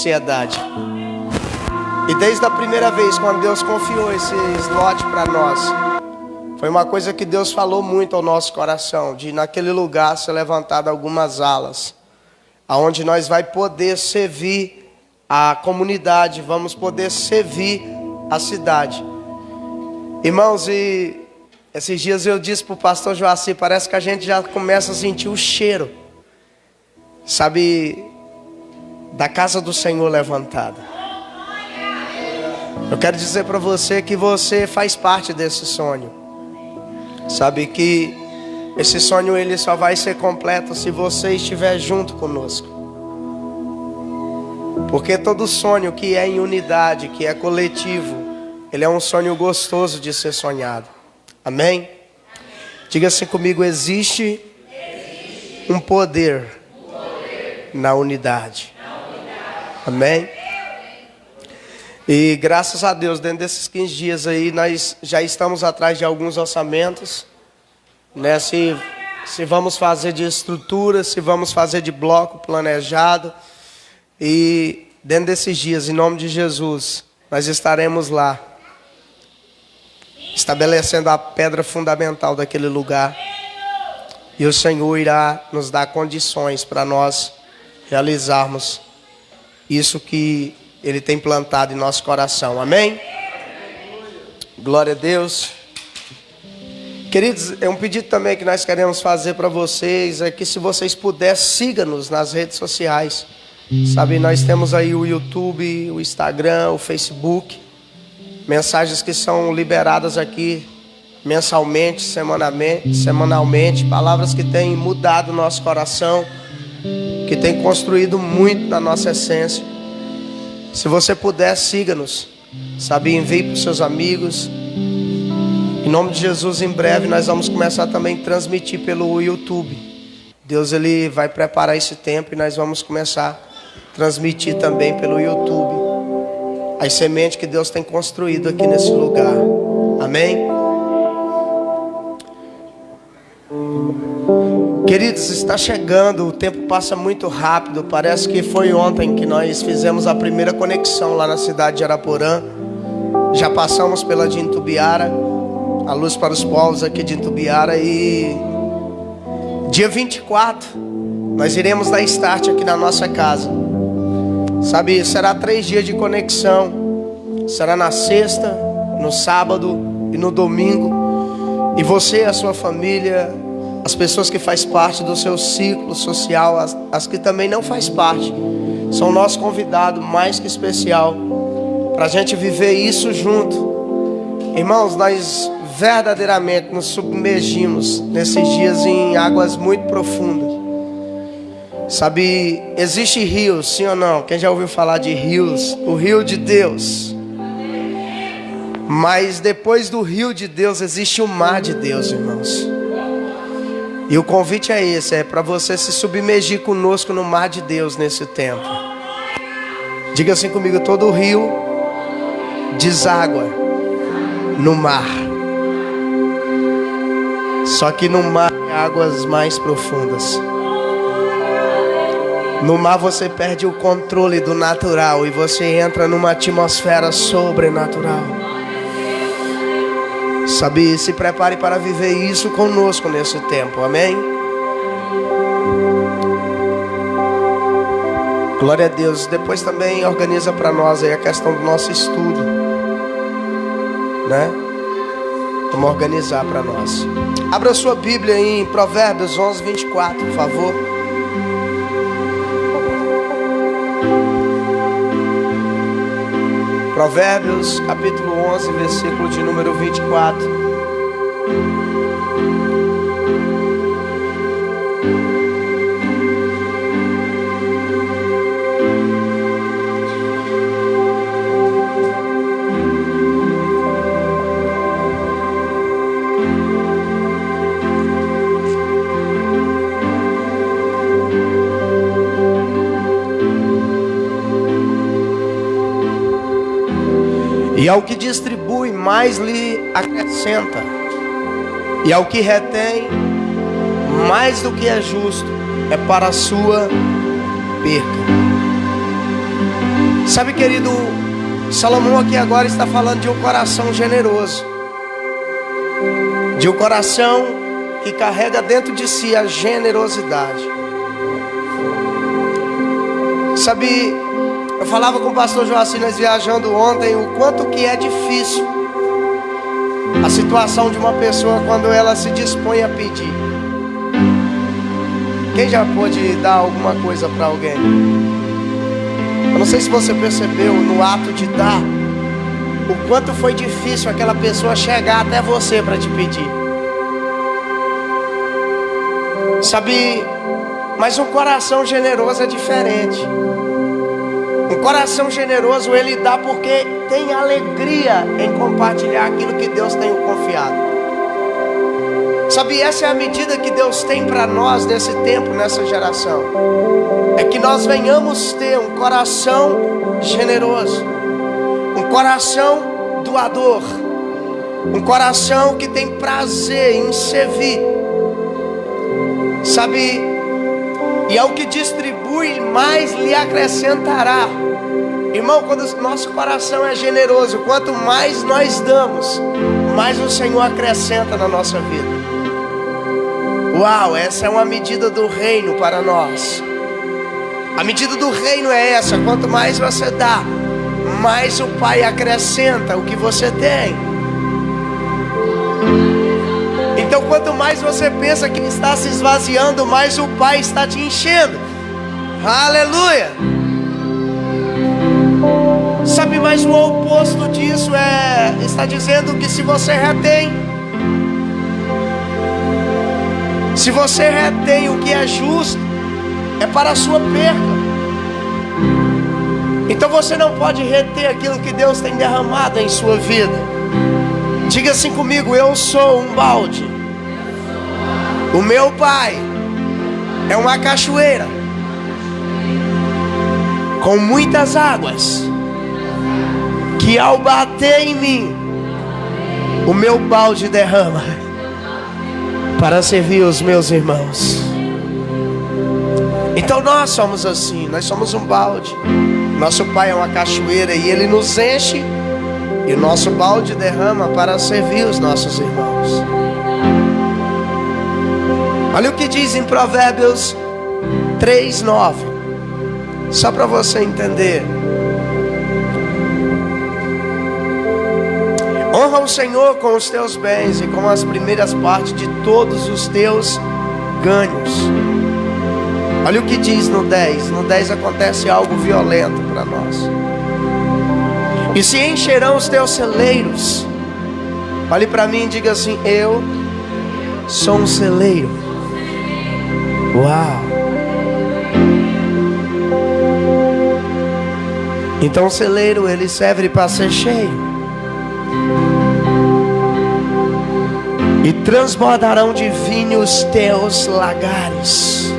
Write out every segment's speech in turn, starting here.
sociedade. E desde a primeira vez, quando Deus confiou esse slot para nós, foi uma coisa que Deus falou muito ao nosso coração, de naquele lugar ser levantado algumas alas, aonde nós vai poder servir a comunidade, vamos poder servir a cidade. Irmãos, e esses dias eu disse para o pastor Joacir, parece que a gente já começa a sentir o cheiro, sabe, da casa do Senhor levantada. Eu quero dizer para você que você faz parte desse sonho. Sabe que esse sonho ele só vai ser completo se você estiver junto conosco. Porque todo sonho que é em unidade, que é coletivo, ele é um sonho gostoso de ser sonhado. Amém? Diga assim comigo, existe um poder na unidade. Amém? E graças a Deus, dentro desses 15 dias aí, nós já estamos atrás de alguns orçamentos, né? Se vamos fazer de estrutura, se vamos fazer de bloco planejado. E dentro desses dias, em nome de Jesus, nós estaremos lá, estabelecendo a pedra fundamental daquele lugar. E o Senhor irá nos dar condições para nós realizarmos isso que Ele tem plantado em nosso coração. Amém? Glória a Deus. Queridos, é um pedido também que nós queremos fazer para vocês, é que se vocês puderem, siga-nos nas redes sociais. Sabe, nós temos aí o YouTube, o Instagram, o Facebook. Mensagens que são liberadas aqui mensalmente, semanalmente. Palavras que têm mudado o nosso coração, que têm construído muito na nossa essência. Se você puder, siga-nos, sabe, envie para os seus amigos. Em nome de Jesus, em breve nós vamos começar também a transmitir pelo YouTube. Deus ele vai preparar esse tempo e nós vamos começar a transmitir também pelo YouTube as sementes que Deus tem construído aqui nesse lugar. Amém? Queridos, está chegando, o tempo passa muito rápido. Parece que foi ontem que nós fizemos a primeira conexão lá na cidade de Araporã. Já passamos pela de Itumbiara, a luz para os povos aqui de Itumbiara. E dia 24 nós iremos dar start aqui na nossa casa. Sabe, será 3 dias de conexão. Será na sexta, no sábado e no domingo. E você e a sua família, as pessoas que fazem parte do seu ciclo social, as que também não fazem parte, são nosso convidado mais que especial para a gente viver isso junto. Irmãos, nós verdadeiramente nos submergimos nesses dias em águas muito profundas. Sabe, existe rios, sim ou não? Quem já ouviu falar de rios? O rio de Deus. Mas depois do rio de Deus existe o mar de Deus, irmãos. E o convite é esse, é para você se submergir conosco no mar de Deus nesse tempo. Diga assim comigo, todo rio deságua no mar. Só que no mar tem águas mais profundas. No mar você perde o controle do natural e você entra numa atmosfera sobrenatural. Sabe, se prepare para viver isso conosco nesse tempo, amém? Glória a Deus. Depois também organiza para nós aí a questão do nosso estudo, né? Vamos organizar para nós. Abra sua Bíblia em Provérbios 11, 24, por favor. Provérbios capítulo 11, versículo de número 24. E ao que distribui, mais lhe acrescenta. E ao que retém, mais do que é justo, é para a sua perca. Sabe, querido, Salomão aqui agora está falando de um coração generoso, de um coração que carrega dentro de si a generosidade. Sabe, eu falava com o pastor Joacim, nós viajando ontem, o quanto que é difícil a situação de uma pessoa quando ela se dispõe a pedir. Quem já pôde dar alguma coisa para alguém? Eu não sei se você percebeu no ato de dar, o quanto foi difícil aquela pessoa chegar até você para te pedir. Sabe, mas um coração generoso é diferente. Um coração generoso ele dá porque tem alegria em compartilhar aquilo que Deus tem confiado. Sabe, essa é a medida que Deus tem para nós nesse tempo, nessa geração. É que nós venhamos ter um coração generoso, um coração doador, um coração que tem prazer em servir. Sabe, e ao que distribui mais lhe acrescentará. Irmão, quando o nosso coração é generoso, quanto mais nós damos, mais o Senhor acrescenta na nossa vida. Uau, essa é uma medida do reino para nós. A medida do reino é essa: quanto mais você dá, mais o Pai acrescenta o que você tem. Então, quanto mais você pensa que está se esvaziando, mais o Pai está te enchendo. Aleluia! Sabe, mas o oposto disso está dizendo que se você retém, se você retém o que é justo, é para a sua perda. Então você não pode reter aquilo que Deus tem derramado em sua vida. Diga assim comigo: eu sou um balde. O meu Pai é uma cachoeira com muitas águas, que ao bater em mim, o meu balde derrama para servir os meus irmãos. Então nós somos assim, nós somos um balde. Nosso Pai é uma cachoeira e Ele nos enche, e o nosso balde derrama para servir os nossos irmãos. Olha o que diz em Provérbios 3:9, só para você entender. Honra o Senhor com os teus bens e com as primeiras partes de todos os teus ganhos. Olha o que diz no 10. No 10 acontece algo violento para nós. E se encherão os teus celeiros. Olhe para mim e diga assim: eu sou um celeiro. Uau! Então o celeiro ele serve para ser cheio. E transbordarão de vinho os teus lagares.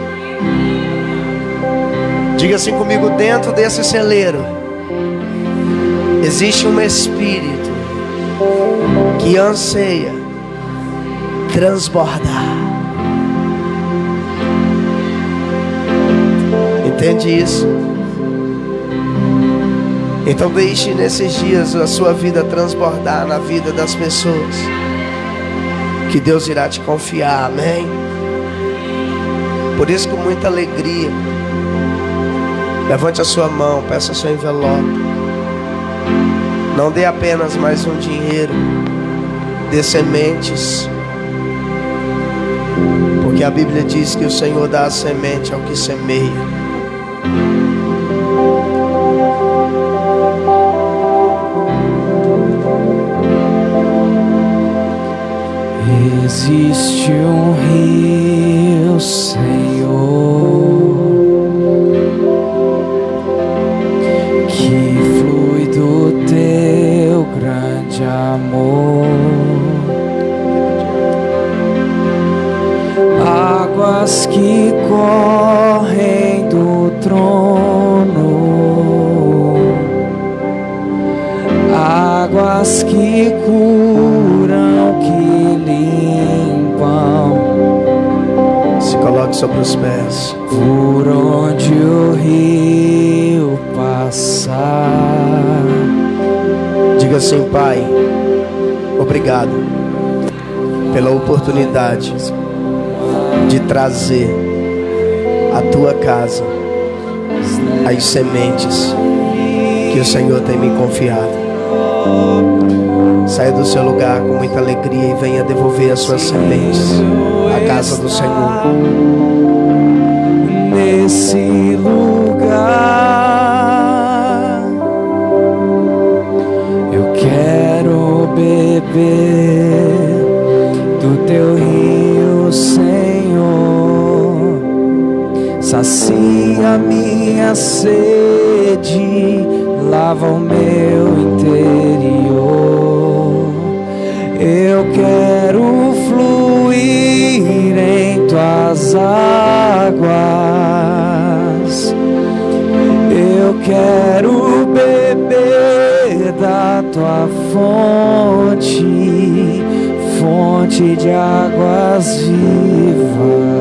Diga assim comigo: dentro desse celeiro existe um espírito que anseia transbordar. Entende isso? Então deixe nesses dias a sua vida transbordar na vida das pessoas que Deus irá te confiar, amém? Por isso, com muita alegria, levante a sua mão, peça seu envelope. Não dê apenas mais um dinheiro, dê sementes, porque a Bíblia diz que o Senhor dá a semente ao que semeia. Existe um rio, Senhor, que flui do teu grande amor. Águas que correm do trono, águas que curam, que limpam. Se coloque sobre os pés. Por onde o rio passar, Diga assim: Pai, obrigado pela oportunidade de trazer à tua casa as sementes que o Senhor tem me confiado. Saia do seu lugar com muita alegria e venha devolver as suas sementes à casa do Senhor. Nesse lugar eu quero beber do teu rio, Senhor. Sacia minha sede, lava o meu interior. Eu quero fluir em tuas águas. Eu quero beber da tua fonte, fonte de águas vivas.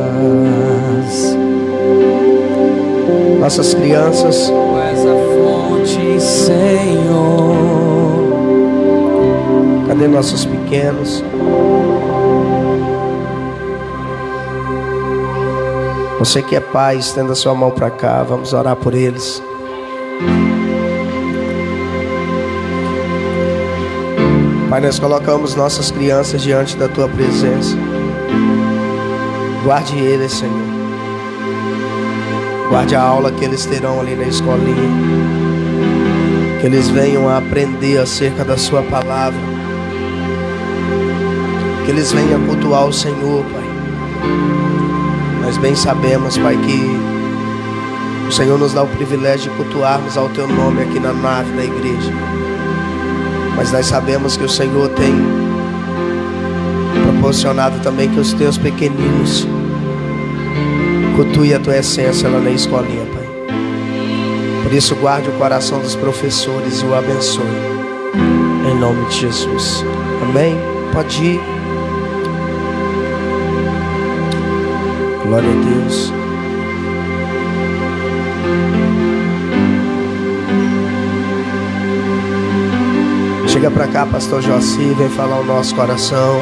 Nossas crianças, Tu és a fonte, Senhor. cadê nossos pequenos? Você que é pai, estenda sua mão para cá, vamos orar por eles. Pai, nós colocamos nossas crianças diante da tua presença. Guarde eles, Senhor. Guarde a aula que eles terão ali na escolinha. Que eles venham a aprender acerca da sua palavra. Que eles venham a cultuar o Senhor, Pai. Nós bem sabemos, Pai, que o Senhor nos dá o privilégio de cultuarmos ao teu nome aqui na nave da igreja. Mas nós sabemos que o Senhor tem proporcionado também que os teus pequeninos cultuem a tua essência lá na escolinha, Pai. Por isso, guarde o coração dos professores e o abençoe. Em nome de Jesus. Amém? Pode ir. Glória a Deus. Chega pra cá, pastor Joaci, vem falar o nosso coração.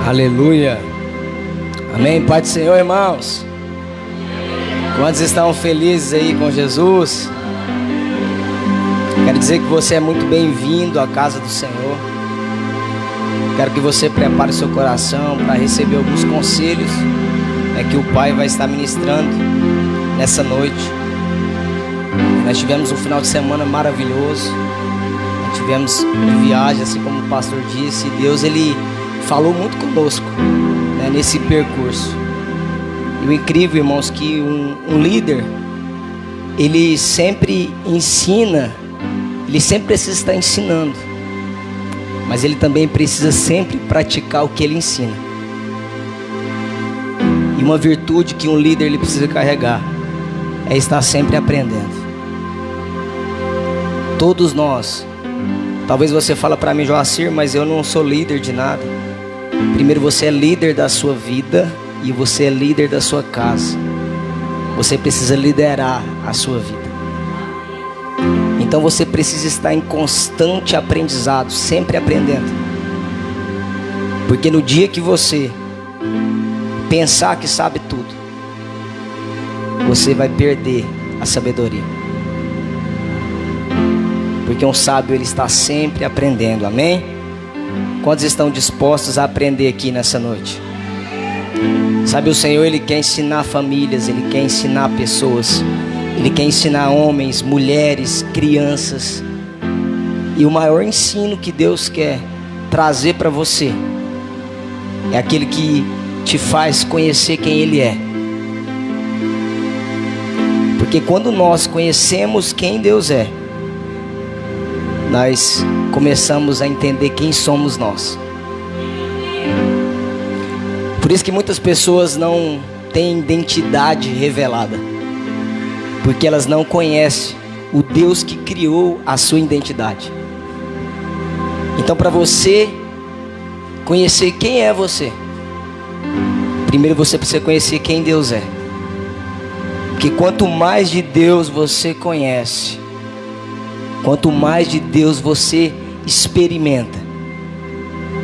Aleluia. Amém. Pai do Senhor, irmãos. Quantos estão felizes aí com Jesus? Quero dizer que você é muito bem-vindo à casa do Senhor. Quero que você prepare o seu coração para receber alguns conselhos que o Pai vai estar ministrando nessa noite. Nós tivemos um final de semana maravilhoso. Nós tivemos viagem, assim como o pastor disse. E Deus, Ele falou muito conosco, né, nesse percurso. E o incrível, irmãos, que um líder, ele sempre ensina, ele sempre precisa estar ensinando, mas ele também precisa sempre praticar o que ele ensina. E uma virtude que um líder ele precisa carregar é estar sempre aprendendo. Todos nós, talvez você fale para mim, Joacir, mas eu não sou líder de nada. Primeiro, você é líder da sua vida e você é líder da sua casa. Você precisa liderar a sua vida. Então você precisa estar em constante aprendizado, sempre aprendendo. Porque no dia que você pensar que sabe tudo, você vai perder a sabedoria. Porque um sábio, ele está sempre aprendendo, amém? Quantos estão dispostos a aprender aqui nessa noite? Sabe, o Senhor, Ele quer ensinar famílias, Ele quer ensinar pessoas, Ele quer ensinar homens, mulheres, crianças. E o maior ensino que Deus quer trazer para você é aquele que te faz conhecer quem Ele é. Porque quando nós conhecemos quem Deus é, nós começamos a entender quem somos nós. Por isso que muitas pessoas não têm identidade revelada, porque elas não conhecem o Deus que criou a sua identidade. Então, para você conhecer quem é você, primeiro você precisa conhecer quem Deus é. Porque quanto mais de Deus você conhece, quanto mais de Deus você experimenta,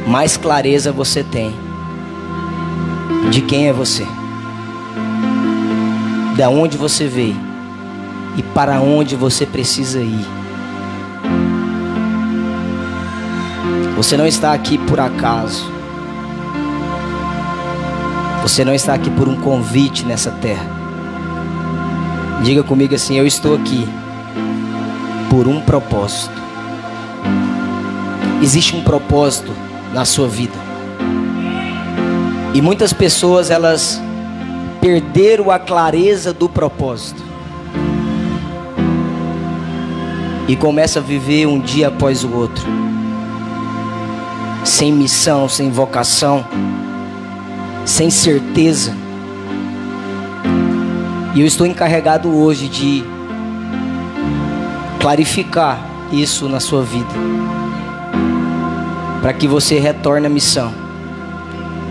mais clareza você tem de quem é você, da onde você veio e para onde você precisa ir. Você não está aqui por acaso. Você não está aqui por um convite nessa terra. Diga comigo assim: eu estou aqui por um propósito. Existe um propósito na sua vida. E muitas pessoas, elas perderam a clareza do propósito e começam a viver um dia após o outro, sem missão, sem vocação, sem certeza. E eu estou encarregado hoje de clarificar isso na sua vida, para que você retorne à missão,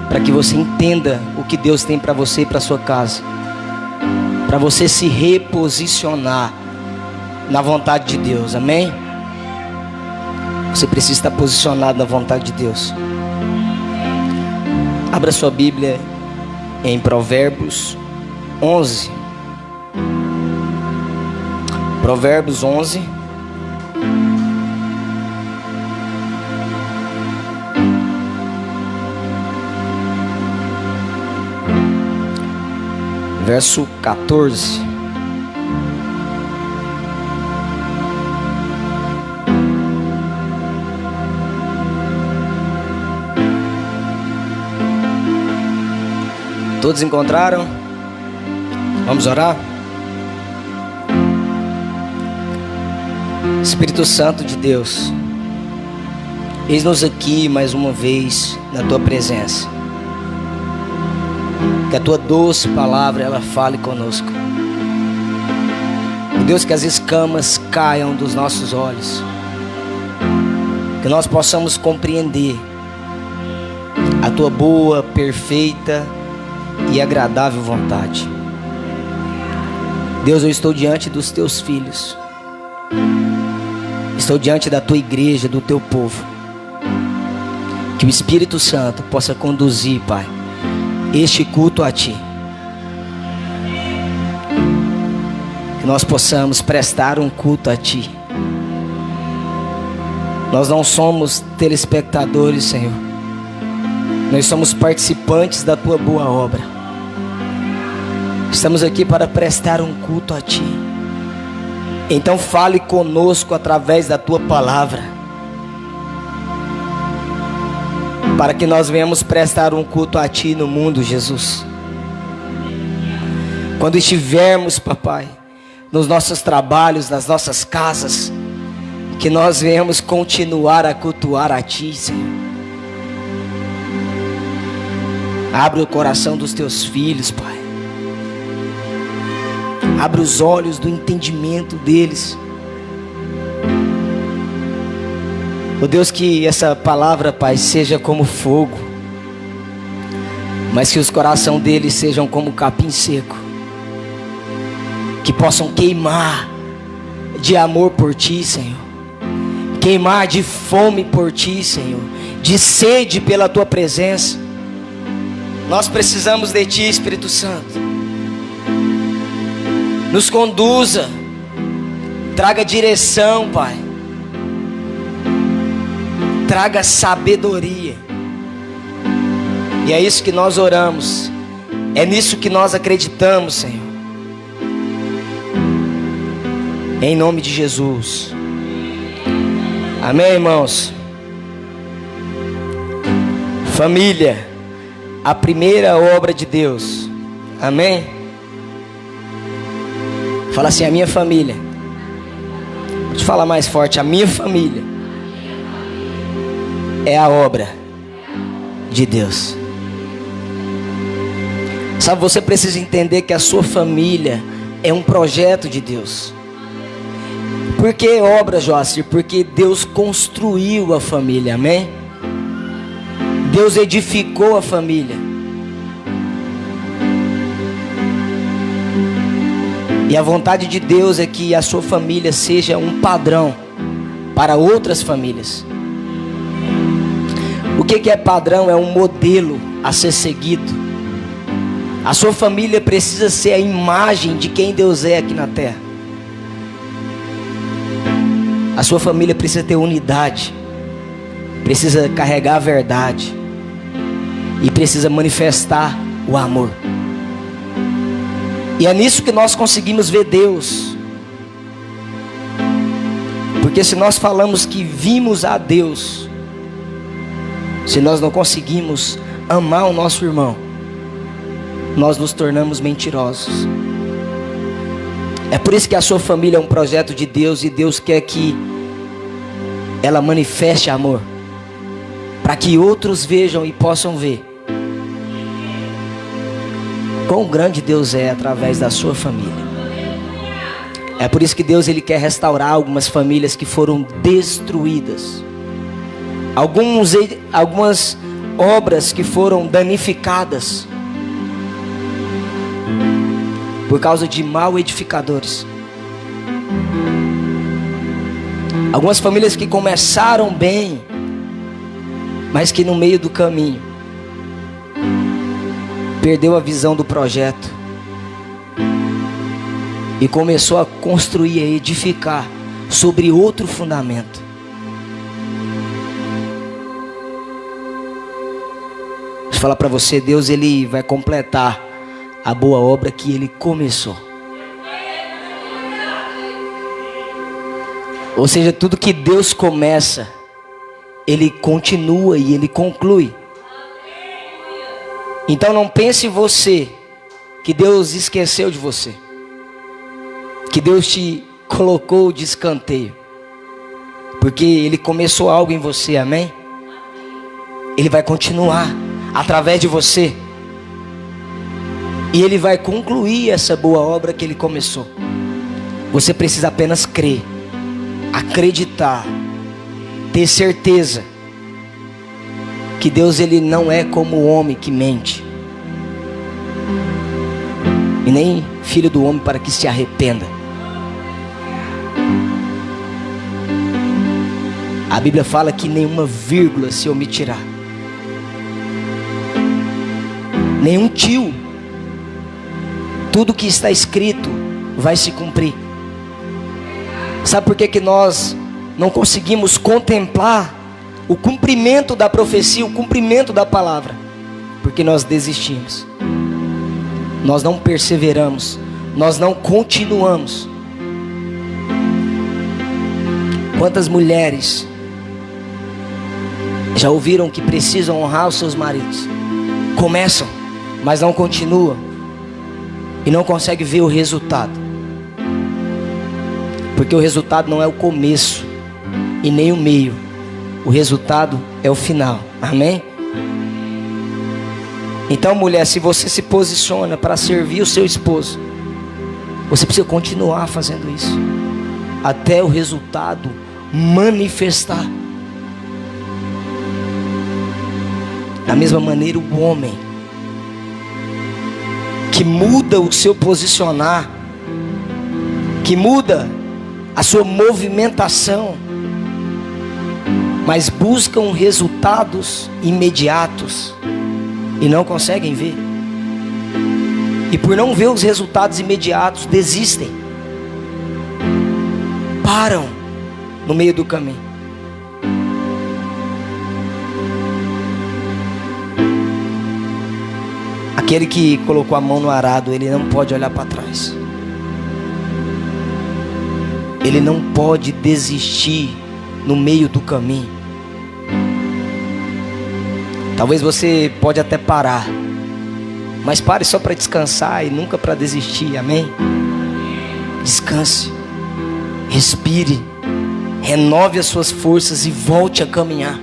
para que você entenda o que Deus tem para você e para sua casa, para você se reposicionar na vontade de Deus. Amém? Você precisa estar posicionado na vontade de Deus. Abra sua Bíblia em Provérbios 11. Provérbios 11. Verso 14. Todos encontraram? Vamos orar? Espírito Santo de Deus, eis-nos aqui mais uma vez na Tua presença. Que a Tua doce palavra, ela fale conosco. Deus, que as escamas caiam dos nossos olhos, que nós possamos compreender a Tua boa, perfeita e agradável vontade. Deus, eu estou diante dos Teus filhos, estou diante da Tua igreja, do Teu povo. Que o Espírito Santo possa conduzir, Pai, este culto a Ti. Que nós possamos prestar um culto a Ti. Nós não somos telespectadores, Senhor. Nós somos participantes da Tua boa obra. Estamos aqui para prestar um culto a Ti. Então fale conosco através da Tua palavra, para que nós venhamos prestar um culto a Ti no mundo, Jesus. Quando estivermos, papai, nos nossos trabalhos, nas nossas casas, que nós venhamos continuar a cultuar a Ti, Senhor. Abre o coração dos Teus filhos, Pai. Abre os olhos do entendimento deles. Oh Deus, que essa palavra, Pai, seja como fogo, mas que os corações deles sejam como capim seco, que possam queimar de amor por Ti, Senhor, queimar de fome por Ti, Senhor, de sede pela Tua presença. Nós precisamos de Ti, Espírito Santo. Nos conduza, traga direção, Pai, traga sabedoria. E é isso que nós oramos. É nisso que nós acreditamos, Senhor. Em nome de Jesus. Amém, irmãos? Família, a primeira obra de Deus. Amém? Fala assim, a minha família. Vou te falar mais forte, a minha família é a obra de Deus. Sabe, você precisa entender que a sua família é um projeto de Deus. Por que obra, Joacir? Porque Deus construiu a família, amém? Deus edificou a família. E a vontade de Deus é que a sua família seja um padrão para outras famílias. O que é padrão? É um modelo a ser seguido. A sua família precisa ser a imagem de quem Deus é aqui na terra. A sua família precisa ter unidade, precisa carregar a verdade e precisa manifestar o amor. E é nisso que nós conseguimos ver Deus. Porque se nós falamos que vimos a Deus, se nós não conseguimos amar o nosso irmão, nós nos tornamos mentirosos. É por isso que a sua família é um projeto de Deus, e Deus quer que ela manifeste amor, para que outros vejam e possam ver quão grande Deus é através da sua família. É por isso que Deus ele quer restaurar algumas famílias que foram destruídas, algumas obras que foram danificadas por causa de mal edificadores. Algumas famílias que começaram bem, mas que no meio do caminho perdeu a visão do projeto e começou a construir, a edificar sobre outro fundamento. Deixa eu falar para você, Deus ele vai completar a boa obra que ele começou. Ou seja, tudo que Deus começa, ele continua e ele conclui. Então não pense você que Deus esqueceu de você, que Deus te colocou de escanteio, porque ele começou algo em você, amém? Ele vai continuar através de você. E ele vai concluir essa boa obra que ele começou. Você precisa apenas crer, acreditar, ter certeza que Deus ele não é como o homem que mente, e nem filho do homem para que se arrependa. A Bíblia fala que nenhuma vírgula se omitirá, nenhum tio. Tudo que está escrito vai se cumprir. Sabe por que nós não conseguimos contemplar o cumprimento da profecia, o cumprimento da palavra? Porque nós desistimos, nós não perseveramos, nós não continuamos. Quantas mulheres já ouviram que precisam honrar os seus maridos? Começam, mas não continuam. E não consegue ver o resultado. Porque o resultado não é o começo e nem o meio. O resultado é o final. Amém? Então, mulher, se você se posiciona para servir o seu esposo, você precisa continuar fazendo isso até o resultado manifestar. Da mesma maneira, o homem que muda o seu posicionar, que muda a sua movimentação, mas buscam resultados imediatos e não conseguem ver. E por não ver os resultados imediatos, desistem, param no meio do caminho. Aquele que colocou a mão no arado, ele não pode olhar para trás. Ele não pode desistir no meio do caminho. Talvez você pode até parar, mas pare só para descansar e nunca para desistir, amém? Descanse, respire, renove as suas forças e volte a caminhar.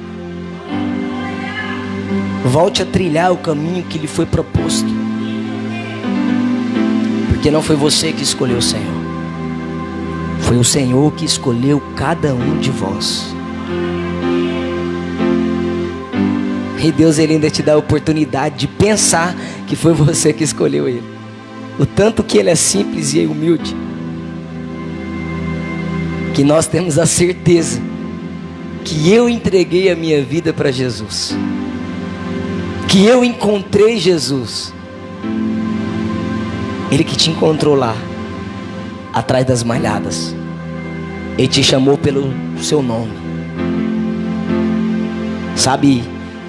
Volte a trilhar o caminho que lhe foi proposto. Porque não foi você que escolheu o Senhor. Foi o Senhor que escolheu cada um de vós. E Deus, Ele ainda te dá a oportunidade de pensar que foi você que escolheu Ele. O tanto que Ele é simples e humilde, que nós temos a certeza que eu entreguei a minha vida para Jesus, que eu encontrei Jesus. Ele que te encontrou lá, atrás das malhadas. Ele te chamou pelo seu nome. Sabe,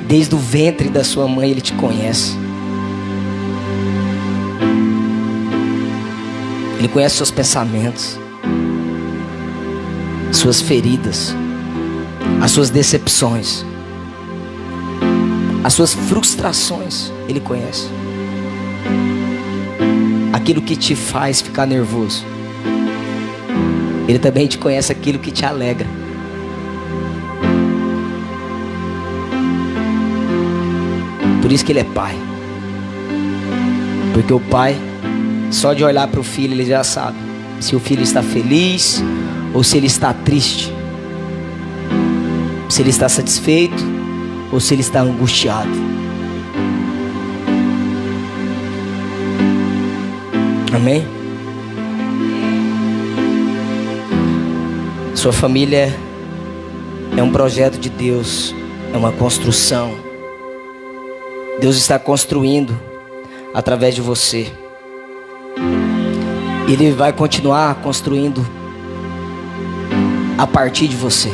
desde o ventre da sua mãe Ele te conhece. Ele conhece seus pensamentos, suas feridas, as suas decepções, as suas frustrações. Ele conhece aquilo que te faz ficar nervoso. Ele também te conhece aquilo que te alegra. Por isso que Ele é Pai. Porque o Pai, só de olhar para o filho, Ele já sabe se o filho está feliz ou se ele está triste, se ele está satisfeito ou se ele está angustiado. Amém? Sua família é um projeto de Deus, é uma construção. Deus está construindo através de você. Ele vai continuar construindo a partir de você.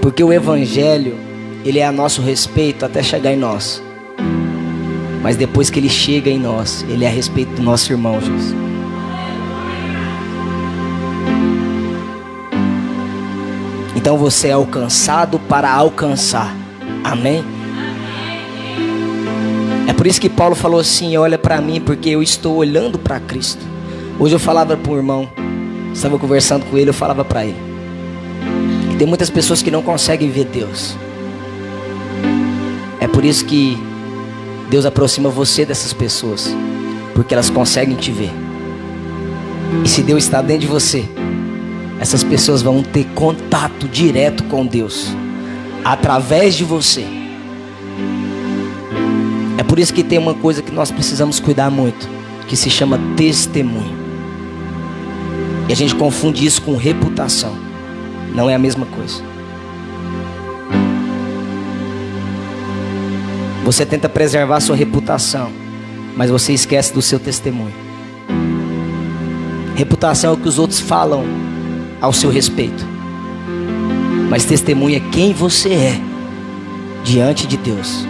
Porque o Evangelho, ele é a nosso respeito até chegar em nós. Mas depois que ele chega em nós, ele é a respeito do nosso irmão Jesus. Então você é alcançado para alcançar. Amém? É por isso que Paulo falou assim: olha para mim, porque eu estou olhando para Cristo. Hoje eu falava para um irmão, estava conversando com ele, eu falava para ele: tem muitas pessoas que não conseguem ver Deus. É por isso que Deus aproxima você dessas pessoas, porque elas conseguem te ver. E se Deus está dentro de você, essas pessoas vão ter contato direto com Deus através de você. É por isso que tem uma coisa que nós precisamos cuidar muito, que se chama testemunho. E a gente confunde isso com reputação. Não é a mesma coisa. Você tenta preservar sua reputação, mas você esquece do seu testemunho. Reputação é o que os outros falam ao seu respeito, mas testemunho é quem você é diante de Deus.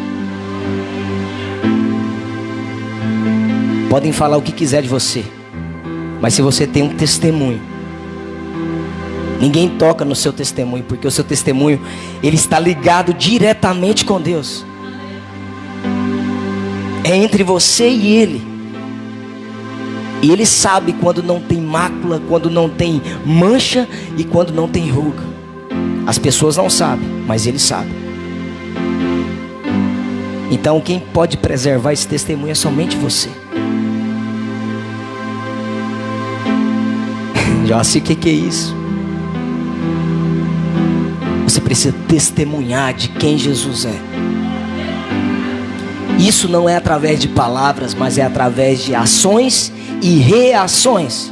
Podem falar o que quiser de você, mas se você tem um testemunho, ninguém toca no seu testemunho, porque o seu testemunho, ele está ligado diretamente com Deus. É entre você e Ele. E Ele sabe quando não tem mácula, quando não tem mancha e quando não tem ruga. As pessoas não sabem, mas Ele sabe. Então quem pode preservar esse testemunho é somente você. Já sei o que é isso. Você precisa testemunhar de quem Jesus é. Isso não é através de palavras, mas é através de ações e reações.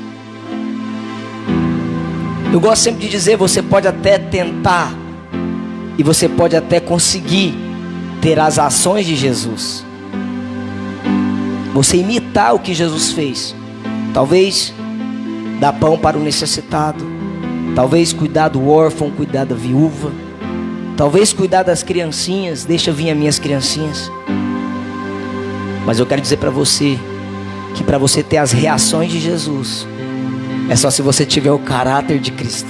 Eu gosto sempre de dizer, você pode até tentar e você pode até conseguir ter as ações de Jesus. Você imitar o que Jesus fez. Talvez dar pão para o necessitado, talvez cuidar do órfão, cuidar da viúva, talvez cuidar das criancinhas, deixa vir as minhas criancinhas. Mas eu quero dizer para você que para você ter as reações de Jesus, é só se você tiver o caráter de Cristo.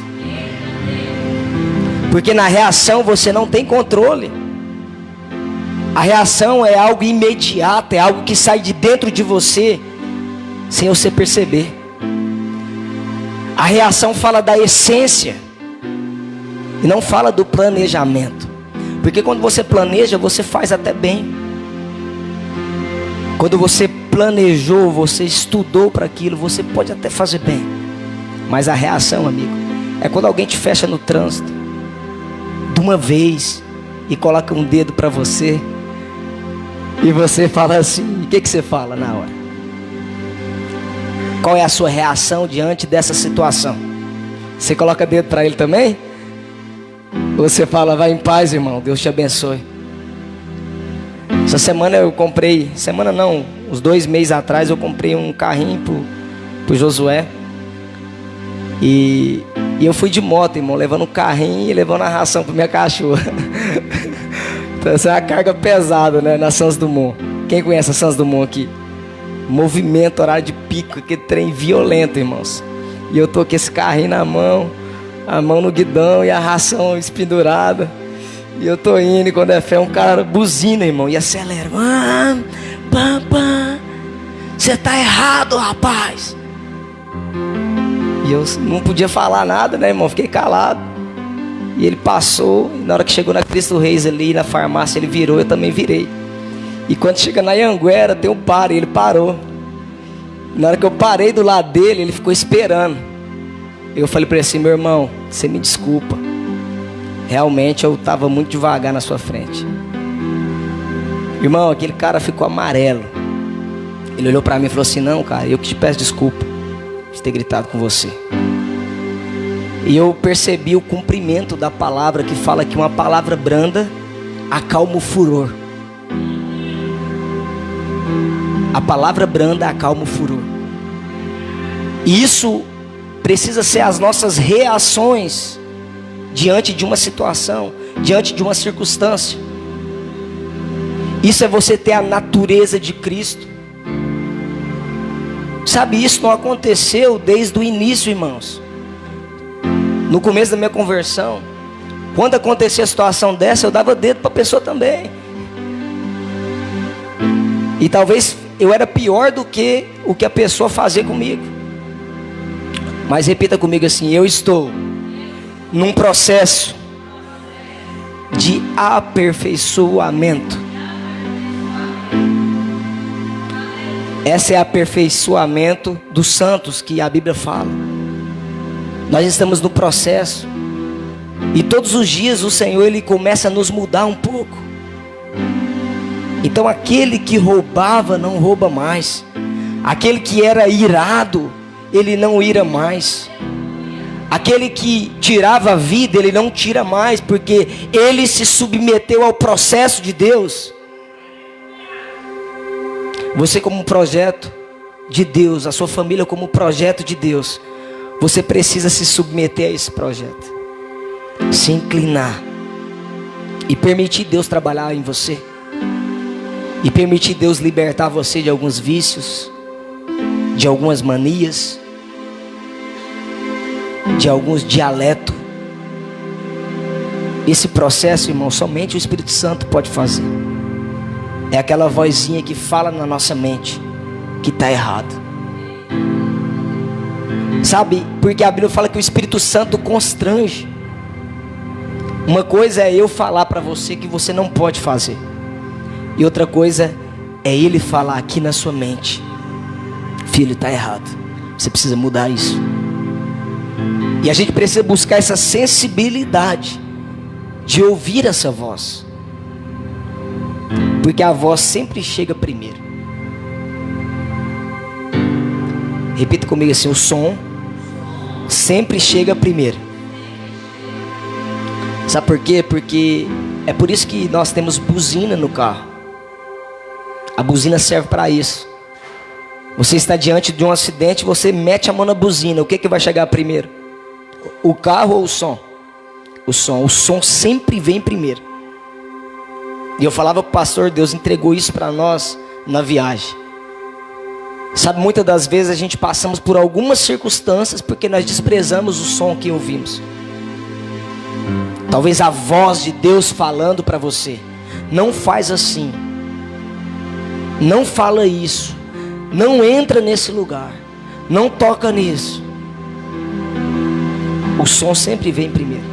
Porque na reação você não tem controle. A reação é algo imediato, é algo que sai de dentro de você, sem você perceber. A reação fala da essência, e não fala do planejamento. Porque quando você planeja, você faz até bem. Quando você planejou, você estudou para aquilo, você pode até fazer bem. Mas a reação, amigo, é quando alguém te fecha no trânsito de uma vez e coloca um dedo para você, e você fala assim, o que você fala na hora? Qual é a sua reação diante dessa situação? Você coloca dedo para ele também? Ou você fala, vai em paz, irmão, Deus te abençoe? Essa semana eu comprei, semana não, uns 2 meses atrás eu comprei um carrinho pro Josué. E eu fui de moto, irmão, levando um carrinho e levando a ração pra minha cachorra. Então essa é uma carga pesada, né, na Santos Dumont. Quem conhece a Santos Dumont aqui? Movimento, horário de pico, aquele trem violento, irmãos. E eu tô com esse carrinho na mão, a mão no guidão e a ração espendurada. E eu tô indo, e quando é fé, um cara buzina, irmão, e acelera. Você tá errado, rapaz. E eu não podia falar nada, né, irmão? Fiquei calado. E ele passou, e na hora que chegou na Cristo Reis ali, na farmácia, ele virou, eu também virei. E quando chega na Anhanguera, tem um pare, ele parou. Na hora que eu parei do lado dele, ele ficou esperando. Eu falei para ele assim, meu irmão, você me desculpa. Realmente eu estava muito devagar na sua frente. Irmão, aquele cara ficou amarelo. Ele olhou para mim e falou assim, não, cara, eu que te peço desculpa de ter gritado com você. E eu percebi o cumprimento da palavra que fala que uma palavra branda acalma o furor. A palavra branda acalma o furor. E isso precisa ser as nossas reações diante de uma situação, diante de uma circunstância. Isso é você ter a natureza de Cristo. Sabe, isso não aconteceu desde o início, irmãos. No começo da minha conversão, quando acontecia a situação dessa, eu dava dedo para a pessoa também. E talvez eu era pior do que o que a pessoa fazia comigo. Mas repita comigo assim, eu estou num processo de aperfeiçoamento. Esse é aperfeiçoamento dos santos que a Bíblia fala. Nós estamos no processo. E todos os dias o Senhor, Ele começa a nos mudar um pouco. Então aquele que roubava não rouba mais. Aquele que era irado, ele não ira mais. Aquele que tirava a vida, ele não tira mais, porque ele se submeteu ao processo de Deus. Você como um projeto de Deus, a sua família como um projeto de Deus, você precisa se submeter a esse projeto, se inclinar e permitir Deus trabalhar em você, e permitir Deus libertar você de alguns vícios, de algumas manias, de alguns dialetos. Esse processo, irmão, somente o Espírito Santo pode fazer. É aquela vozinha que fala na nossa mente que está errado. Sabe, porque a Bíblia fala que o Espírito Santo constrange. Uma coisa é eu falar para você que você não pode fazer, e outra coisa é Ele falar aqui na sua mente, filho, está errado, você precisa mudar isso. E a gente precisa buscar essa sensibilidade de ouvir essa voz, porque a voz sempre chega primeiro. Repita comigo assim, o som sempre chega primeiro. Sabe por quê? Porque é por isso que nós temos buzina no carro. A buzina serve para isso. Você está diante de um acidente, você mete a mão na buzina, o que vai chegar primeiro? O carro ou o som? O som. O som sempre vem primeiro. E eu falava para o pastor, Deus entregou isso para nós na viagem. Sabe, muitas das vezes a gente passamos por algumas circunstâncias porque nós desprezamos o som que ouvimos. Talvez a voz de Deus falando para você: não faz assim, não fala isso, não entra nesse lugar, não toca nisso. O som sempre vem primeiro,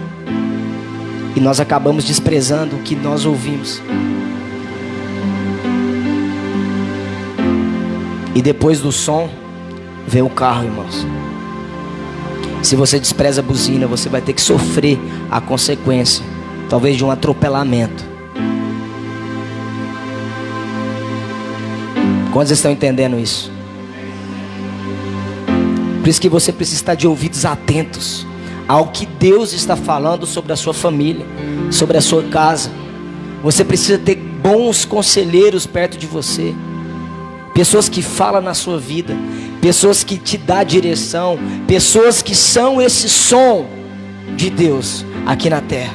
e nós acabamos desprezando o que nós ouvimos. E depois do som vem o carro, irmãos. Se você despreza a buzina, você vai ter que sofrer a consequência, talvez de um atropelamento. Quantos estão entendendo isso? Por isso que você precisa estar de ouvidos atentos ao que Deus está falando sobre a sua família, sobre a sua casa. Você precisa ter bons conselheiros perto de você, pessoas que falam na sua vida, pessoas que te dão direção, pessoas que são esse som de Deus aqui na terra.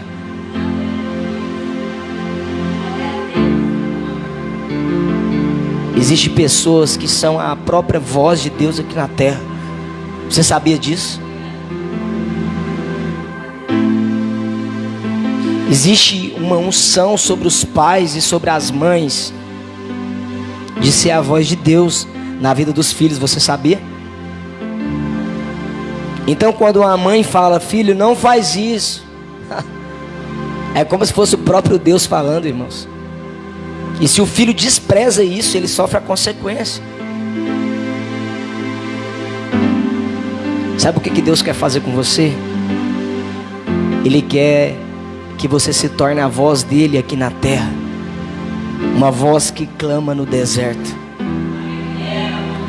Existem pessoas que são a própria voz de Deus aqui na terra. Você sabia disso? Existe uma unção sobre os pais e sobre as mães de ser a voz de Deus na vida dos filhos. Você sabia? Então quando uma mãe fala: filho, não faz isso, é como se fosse o próprio Deus falando, irmãos. E se o filho despreza isso, ele sofre a consequência. Sabe o que Deus quer fazer com você? Ele quer que você se torne a voz dele aqui na terra, uma voz que clama no deserto.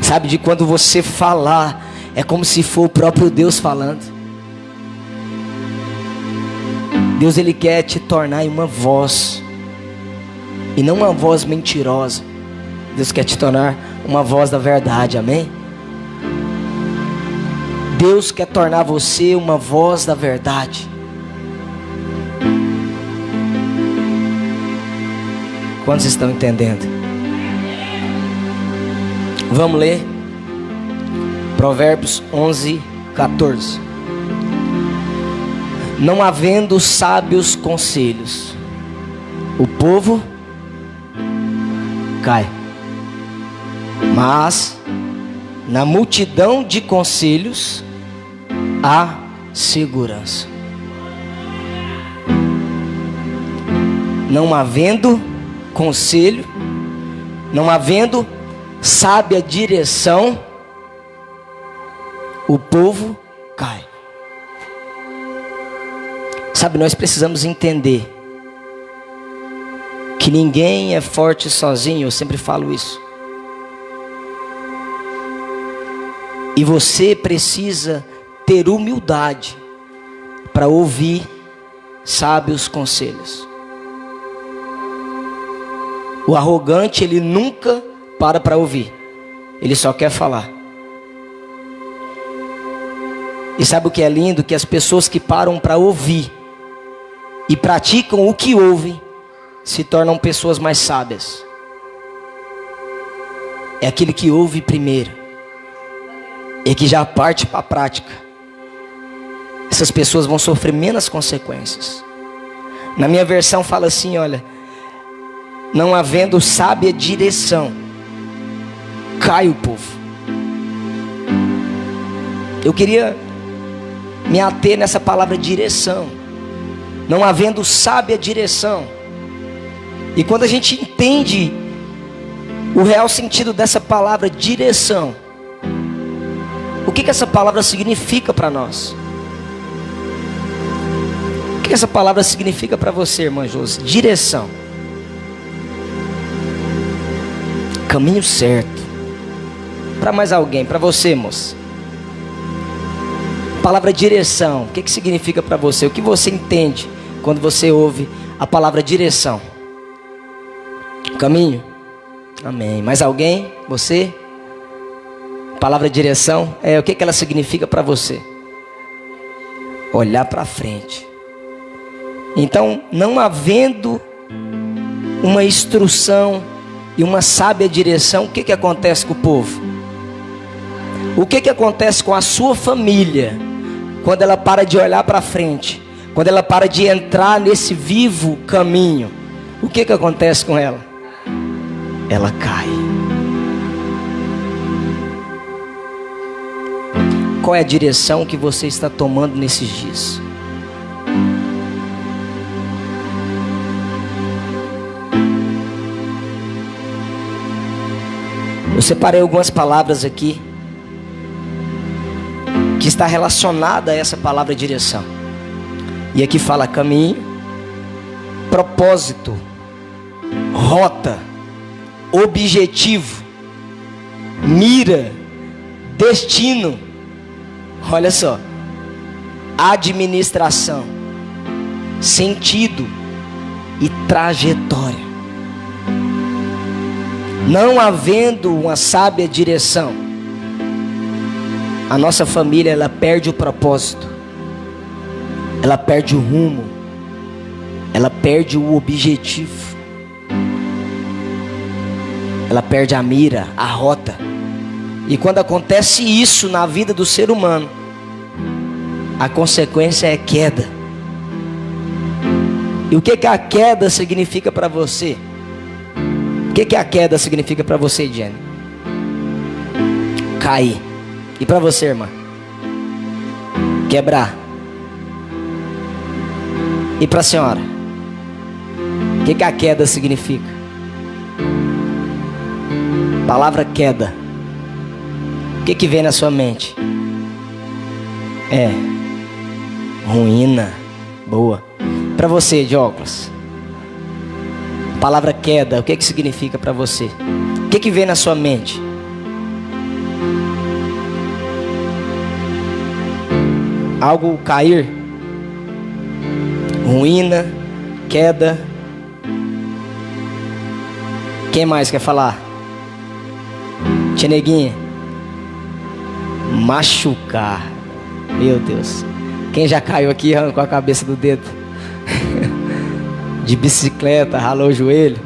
Sabe, de quando você falar, é como se for o próprio Deus falando. Deus, ele quer te tornar uma voz, e não uma voz mentirosa. Deus quer te tornar uma voz da verdade, amém? Deus quer tornar você uma voz da verdade. Quantos estão entendendo? Vamos ler Provérbios 11:14. Não havendo sábios conselhos, o povo cai, mas na multidão de conselhos há segurança. Não havendo conselho, não havendo sábia direção, o povo cai. Sabe, nós precisamos entender que ninguém é forte sozinho. Eu sempre falo isso. E você precisa ter humildade para ouvir sábios conselhos. O arrogante, ele nunca para ouvir, ele só quer falar. E sabe o que é lindo? Que as pessoas que param para ouvir e praticam o que ouvem se tornam pessoas mais sábias. É aquele que ouve primeiro e que já parte para a prática. Essas pessoas vão sofrer menos consequências. Na minha versão fala assim, olha: não havendo sábia direção, cai o povo. Eu queria me ater nessa palavra direção. Não havendo sábia direção. E quando a gente entende o real sentido dessa palavra direção, o que essa palavra significa para nós? O que essa palavra significa para você, irmã Josi? Direção. Caminho certo. Para mais alguém, para você, moça. Palavra direção, o que significa para você? O que você entende quando você ouve a palavra direção? Caminho? Amém. Mais alguém? Você? Palavra direção, o que ela significa para você? Olhar para frente. Então, não havendo uma instrução e uma sábia direção, o que acontece com o povo? O que acontece com a sua família quando ela para de olhar para frente? Quando ela para de entrar nesse vivo caminho? O que acontece com ela? Ela cai. Qual é a direção que você está tomando nesses dias? Eu separei algumas palavras aqui que está relacionada a essa palavra direção. E aqui fala caminho, propósito, rota, objetivo, mira, destino. Olha só, administração, sentido e trajetória. Não havendo uma sábia direção, a nossa família ela perde o propósito, ela perde o rumo, ela perde o objetivo, ela perde a mira, a rota. E quando acontece isso na vida do ser humano, a consequência é queda. E o que a queda significa para você? O que a queda significa para você, Jenny? Cair. E para você, irmã? Quebrar. E para a senhora? O que a queda significa? Palavra queda. O que vem na sua mente? Ruína. Boa. Para você, de óculos. Palavra queda, o que significa para você? O que vem na sua mente? Algo cair? Ruína, queda. Quem mais quer falar? Tia Neguinha. Machucar. Meu Deus. Quem já caiu aqui e arrancou a cabeça do dedo? De bicicleta, ralou o joelho.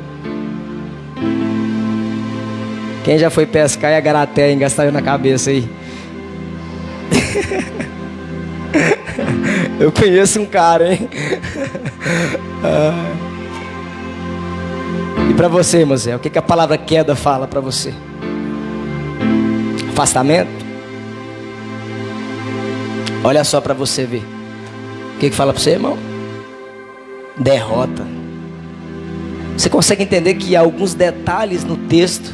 Quem já foi pescar e a garaté engastalhou na cabeça aí? Eu conheço um cara, hein? E pra você, Moisés, o que a palavra queda fala pra você? Afastamento? Olha só pra você ver. O que fala pra você, irmão? Derrota. Você consegue entender que há alguns detalhes no texto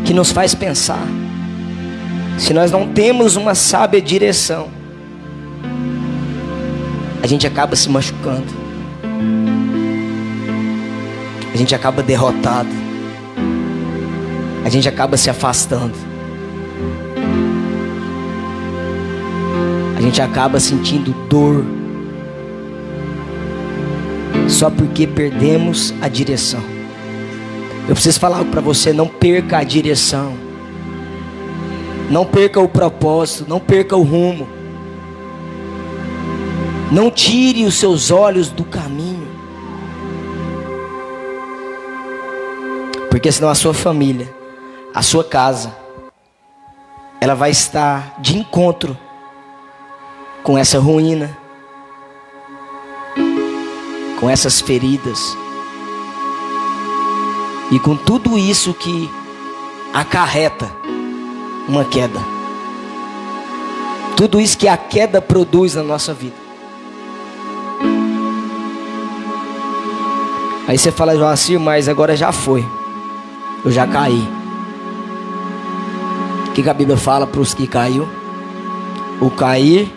que nos faz pensar. Se nós não temos uma sábia direção, a gente acaba se machucando, a gente acaba derrotado, a gente acaba se afastando, a gente acaba sentindo dor, só porque perdemos a direção. Eu preciso falar algo para você: não perca a direção, não perca o propósito, não perca o rumo, não tire os seus olhos do caminho, porque senão a sua família, a sua casa, ela vai estar de encontro com essa ruína, com essas feridas e com tudo isso que acarreta uma queda, tudo isso que a queda produz na nossa vida. Aí você fala: Joacir, mas agora já foi, eu já caí. O que a Bíblia fala para os que caiu? O cair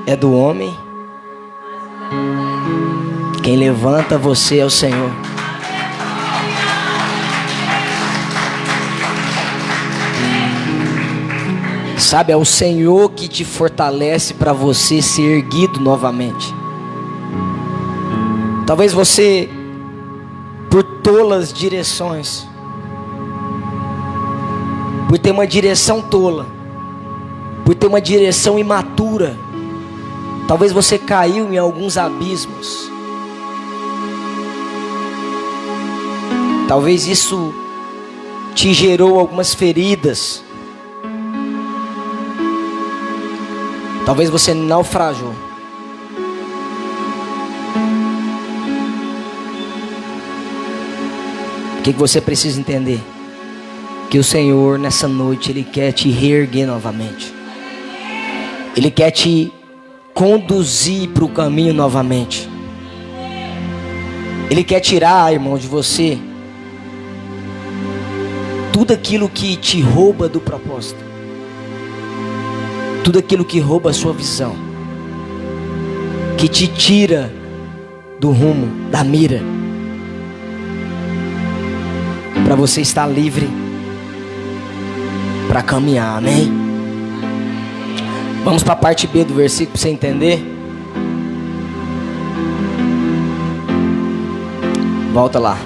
é do homem, quem levanta você é o Senhor. Sabe, é o Senhor que te fortalece para você ser erguido novamente. Talvez você, por tolas direções, por ter uma direção tola, por ter uma direção imatura, talvez você caiu em alguns abismos. Talvez isso te gerou algumas feridas. Talvez você naufragou. O que você precisa entender? Que o Senhor nessa noite Ele quer te reerguer novamente. Ele quer te conduzir para o caminho novamente. Ele quer tirar, irmão, de você tudo aquilo que te rouba do propósito, tudo aquilo que rouba a sua visão, que te tira do rumo, da mira, para você estar livre para caminhar, amém? Vamos para a parte B do versículo para você entender. Volta lá.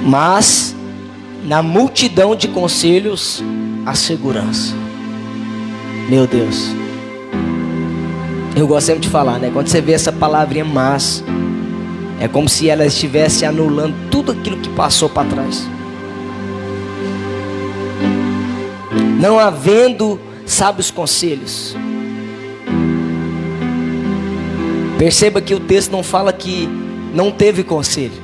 Mas na multidão de conselhos há segurança. Meu Deus. Eu gosto sempre de falar, né? Quando você vê essa palavrinha mas, é como se ela estivesse anulando tudo aquilo que passou para trás. Não havendo sábios conselhos. Perceba que o texto não fala que não teve conselho.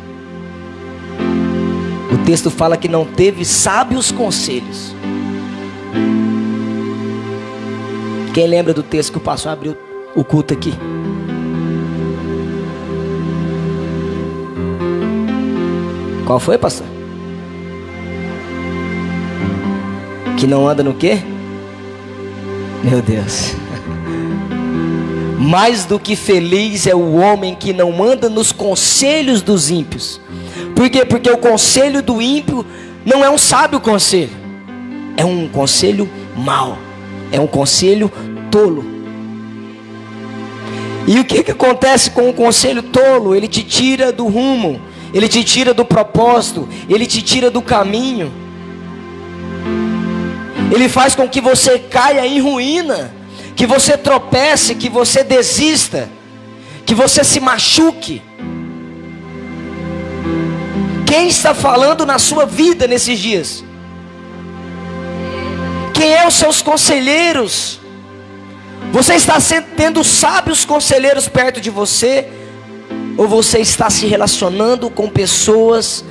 O texto fala que não teve sábios conselhos. Quem lembra do texto que o pastor abriu o culto aqui? Qual foi, pastor? Que não anda no quê? Meu Deus. Mais do que feliz é o homem que não anda nos conselhos dos ímpios. Por quê? Porque o conselho do ímpio não é um sábio conselho. É um conselho mau. É um conselho tolo. E o que acontece com o conselho tolo? Ele te tira do rumo. Ele te tira do propósito. Ele te tira do caminho. Ele faz com que você caia em ruína. Que você tropece, que você desista. Que você se machuque. Quem está falando na sua vida nesses dias? Quem é os seus conselheiros? Você está tendo sábios conselheiros perto de você? Ou você está se relacionando com pessoas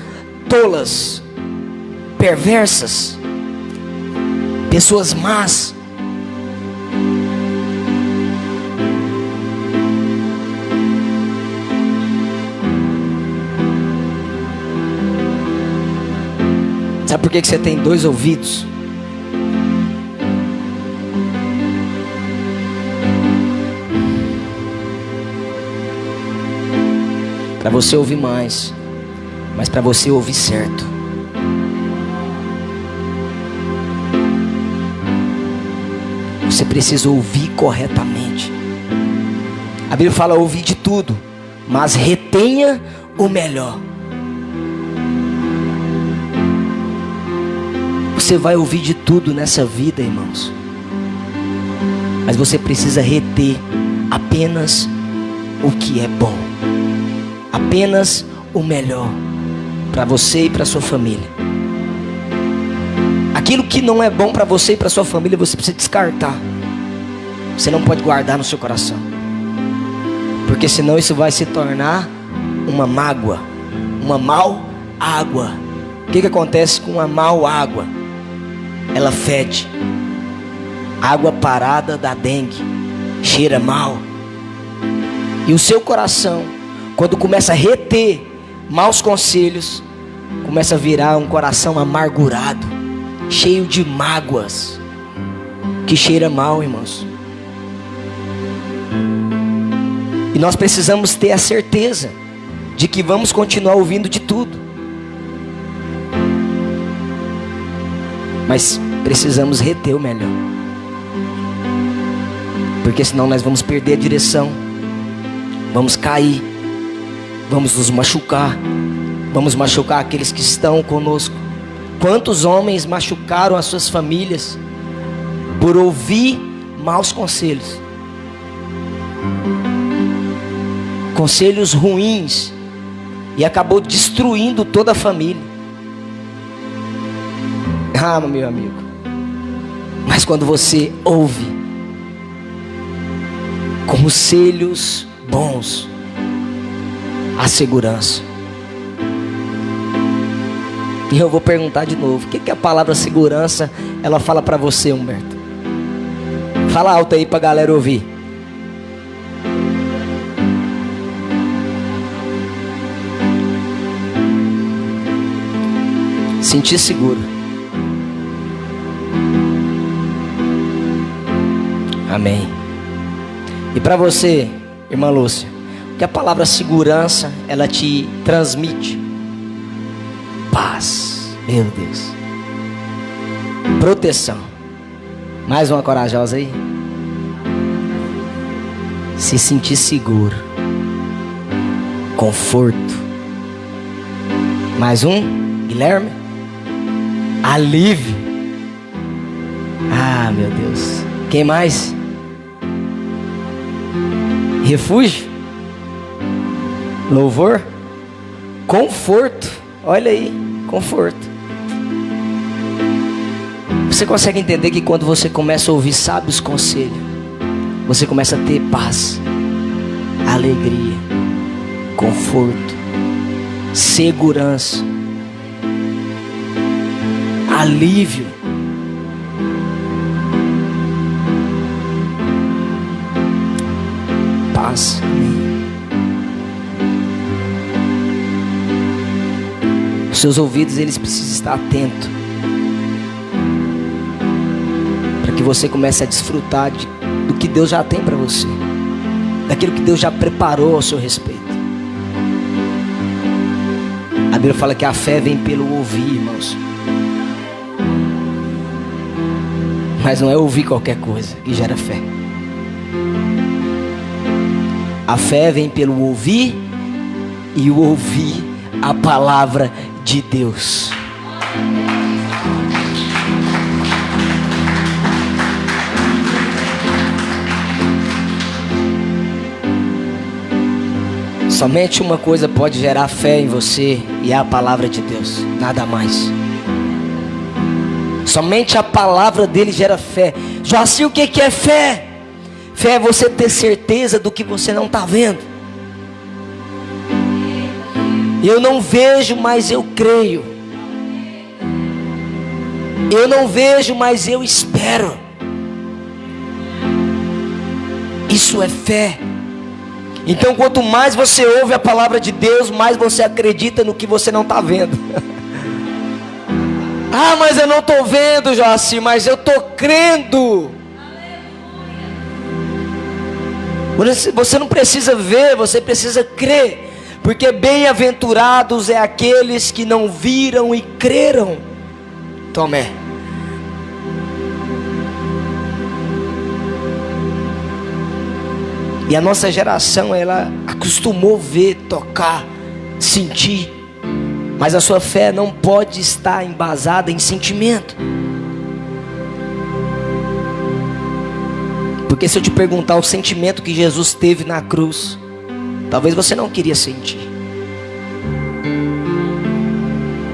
tolas, perversas, pessoas más? Sabe por que você tem 2 ouvidos? Para você ouvir mais, mas para você ouvir certo. Você precisa ouvir corretamente. A Bíblia fala ouvir de tudo, mas retenha o melhor. Você vai ouvir de tudo nessa vida, irmãos, mas você precisa reter apenas o que é bom, apenas o melhor para você e para sua família. Aquilo que não é bom para você e para sua família, você precisa descartar. Você não pode guardar no seu coração, porque senão isso vai se tornar uma mágoa, uma mal água. O que acontece com uma mal água? Ela fede. Água parada dá dengue, cheira mal. E o seu coração, quando começa a reter maus conselhos, começa a virar um coração amargurado, cheio de mágoas, que cheira mal, irmãos. E nós precisamos ter a certeza de que vamos continuar ouvindo de tudo, mas precisamos reter o melhor, porque senão nós vamos perder a direção, vamos cair, vamos nos machucar, vamos machucar aqueles que estão conosco. Quantos homens machucaram as suas famílias por ouvir maus conselhos, conselhos ruins, e acabou destruindo toda a família. Ah, meu amigo, mas quando você ouve conselhos bons, a segurança. E eu vou perguntar de novo, o que a palavra segurança ela fala para você, Humberto? Fala alto aí pra galera ouvir. Sentir seguro. Amém. E para você, irmã Lúcia, o que a palavra segurança ela te transmite? Paz. Meu Deus. Proteção. Mais uma corajosa aí. Se sentir seguro. Conforto. Mais um, Guilherme. Alívio. Ah, meu Deus. Quem mais? Refúgio. Louvor. Conforto. Olha aí, conforto. Você consegue entender que quando você começa a ouvir sábios conselhos, você começa a ter paz, alegria, conforto, segurança, alívio. Paz. Os seus ouvidos, eles precisam estar atentos, para que você comece a desfrutar do que Deus já tem para você, daquilo que Deus já preparou ao seu respeito. A Bíblia fala que a fé vem pelo ouvir, irmãos. Mas não é ouvir qualquer coisa que gera fé. A fé vem pelo ouvir e o ouvir a palavra de Deus. Somente uma coisa pode gerar fé em você, e é a palavra de Deus, nada mais. Somente a palavra dele gera fé. Joacir, o que é fé? Fé é você ter certeza do que você não está vendo. Eu não vejo, mas eu creio. Eu não vejo, mas eu espero. Isso é fé. Então, quanto mais você ouve a palavra de Deus, mais você acredita no que você não está vendo. Ah, mas eu não estou vendo, Joacir, mas eu estou crendo. Você não precisa ver, você precisa crer. Porque bem-aventurados é aqueles que não viram e creram. Tomé. E a nossa geração, ela acostumou ver, tocar, sentir. Mas a sua fé não pode estar embasada em sentimento. Porque se eu te perguntar o sentimento que Jesus teve na cruz, talvez você não queria sentir.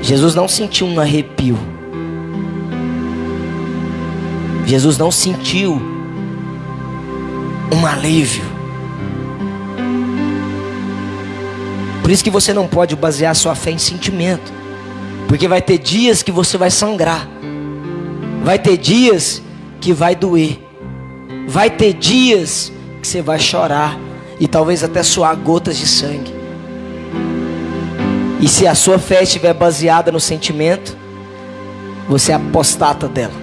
Jesus não sentiu um arrepio. Jesus não sentiu um alívio. Por isso que você não pode basear sua fé em sentimento. Porque vai ter dias que você vai sangrar. Vai ter dias que vai doer. Vai ter dias que você vai chorar. E talvez até suar gotas de sangue. E se a sua fé estiver baseada no sentimento, você é apostata dela.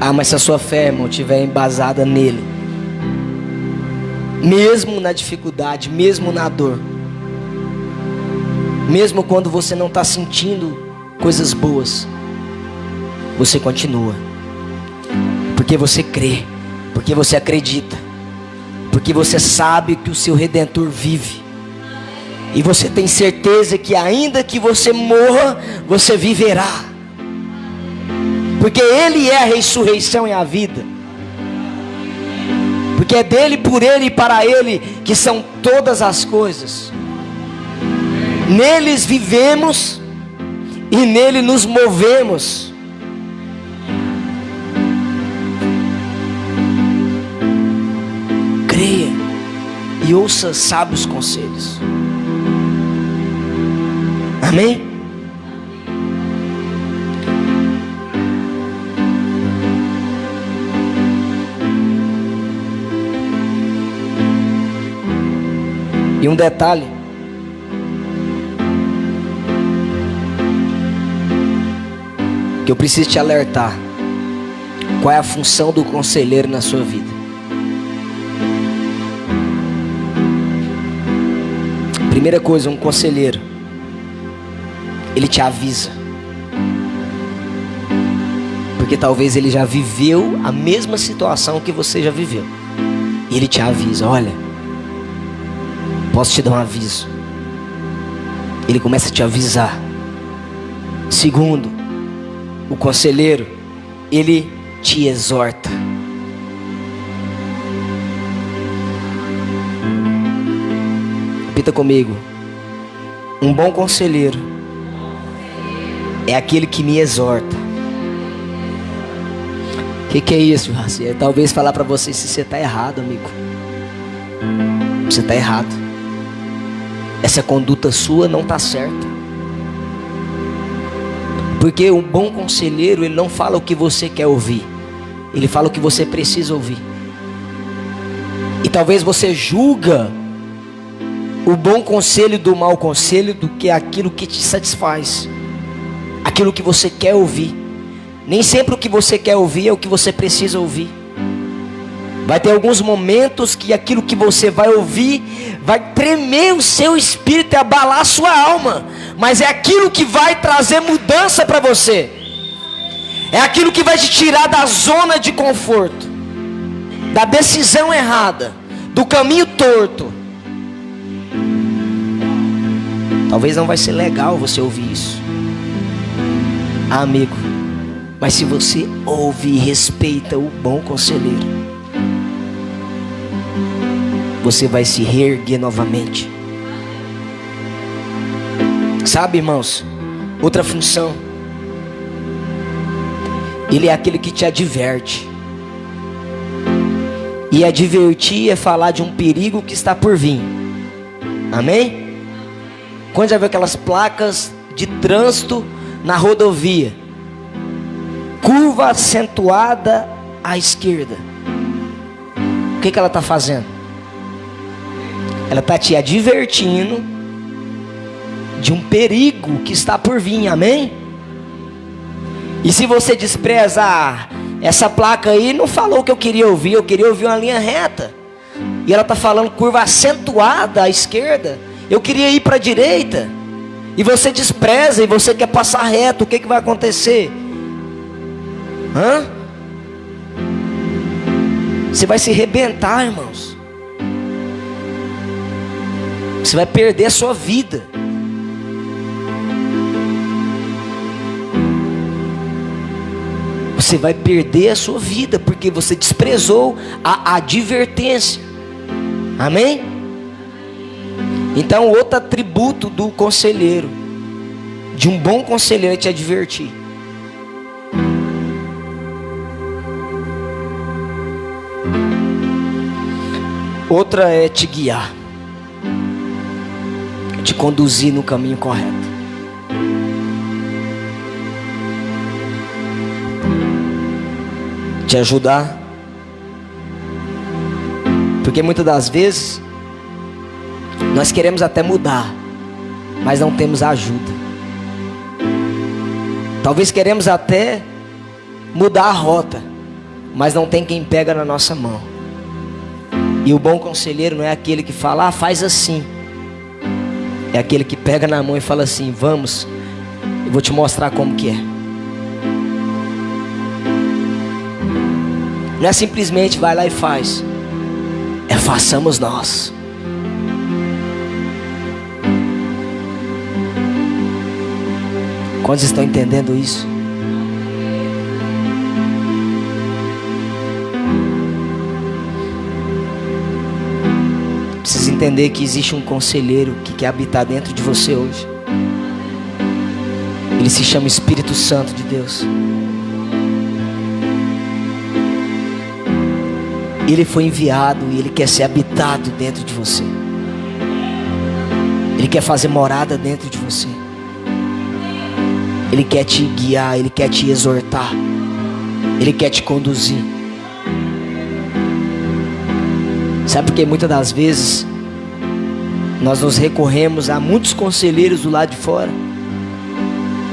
Ah, mas se a sua fé, irmão, estiver embasada nele, mesmo na dificuldade, mesmo na dor, mesmo quando você não está sentindo coisas boas, você continua. Porque você crê, porque você acredita, porque você sabe que o seu Redentor vive. E você tem certeza que ainda que você morra, você viverá. Porque Ele é a ressurreição e a vida. porque é dele, por ele e para ele que são todas as coisas. Neles vivemos e nele nos movemos. Creia e ouça sábios conselhos. Amém? E um detalhe: que eu preciso te alertar. Qual é a função do conselheiro na sua vida? Primeira coisa, um conselheiro, ele te avisa. Porque talvez ele já viveu a mesma situação que você já viveu. E ele te avisa: olha, posso te dar um aviso. Ele começa a te avisar. Segundo, o conselheiro, ele te exorta. Repita comigo: um bom conselheiro é aquele que me exorta. O que é isso, Raci? É talvez falar para você se você está errado, amigo. Você está errado. Essa conduta sua não está certa. Porque um bom conselheiro, ele não fala o que você quer ouvir. Ele fala o que você precisa ouvir. E talvez você julga o bom conselho do mau conselho do que aquilo que te satisfaz. Aquilo que você quer ouvir. Nem sempre o que você quer ouvir é o que você precisa ouvir. Vai ter alguns momentos que aquilo que você vai ouvir vai tremer o seu espírito e abalar a sua alma. Mas é aquilo que vai trazer mudança para você. É aquilo que vai te tirar da zona de conforto, da decisão errada, do caminho torto. Talvez não vai ser legal você ouvir isso, amigo. Mas se você ouve e respeita o bom conselheiro, você vai se reerguer novamente. Sabe, irmãos, outra função, ele é aquele que te adverte. E advertir é falar de um perigo que está por vir. Amém? Quando já viu aquelas placas de trânsito na rodovia? Curva acentuada à esquerda. O que ela está fazendo? Ela está te advertindo de um perigo que está por vir, amém? E se você despreza, essa placa aí não falou o que eu queria ouvir uma linha reta. E ela está falando curva acentuada à esquerda. Eu queria ir para a direita. E você despreza e você quer passar reto. O que vai acontecer? Você vai se arrebentar, irmãos. Você vai perder a sua vida. Você vai perder a sua vida porque você desprezou a advertência. Amém? Então, outro atributo do conselheiro, de um bom conselheiro, é te advertir. Outra é te guiar, te conduzir no caminho correto. Te ajudar. Porque muitas das vezes nós queremos até mudar, mas não temos ajuda. Talvez queremos até mudar a rota, mas não tem quem pega na nossa mão. E o bom conselheiro não é aquele que fala, faz assim. É aquele que pega na mão e fala assim, vamos, eu vou te mostrar como que é. Não é simplesmente vai lá e faz. É façamos nós. Quantos estão entendendo isso? entender que existe um conselheiro que quer habitar dentro de você hoje. Ele se chama Espírito Santo de Deus. Ele foi enviado e ele quer ser habitado dentro de você. Ele quer fazer morada dentro de você. Ele quer te guiar, ele quer te exortar. Ele quer te conduzir. Sabe por que muitas das vezes nós nos recorremos a muitos conselheiros do lado de fora?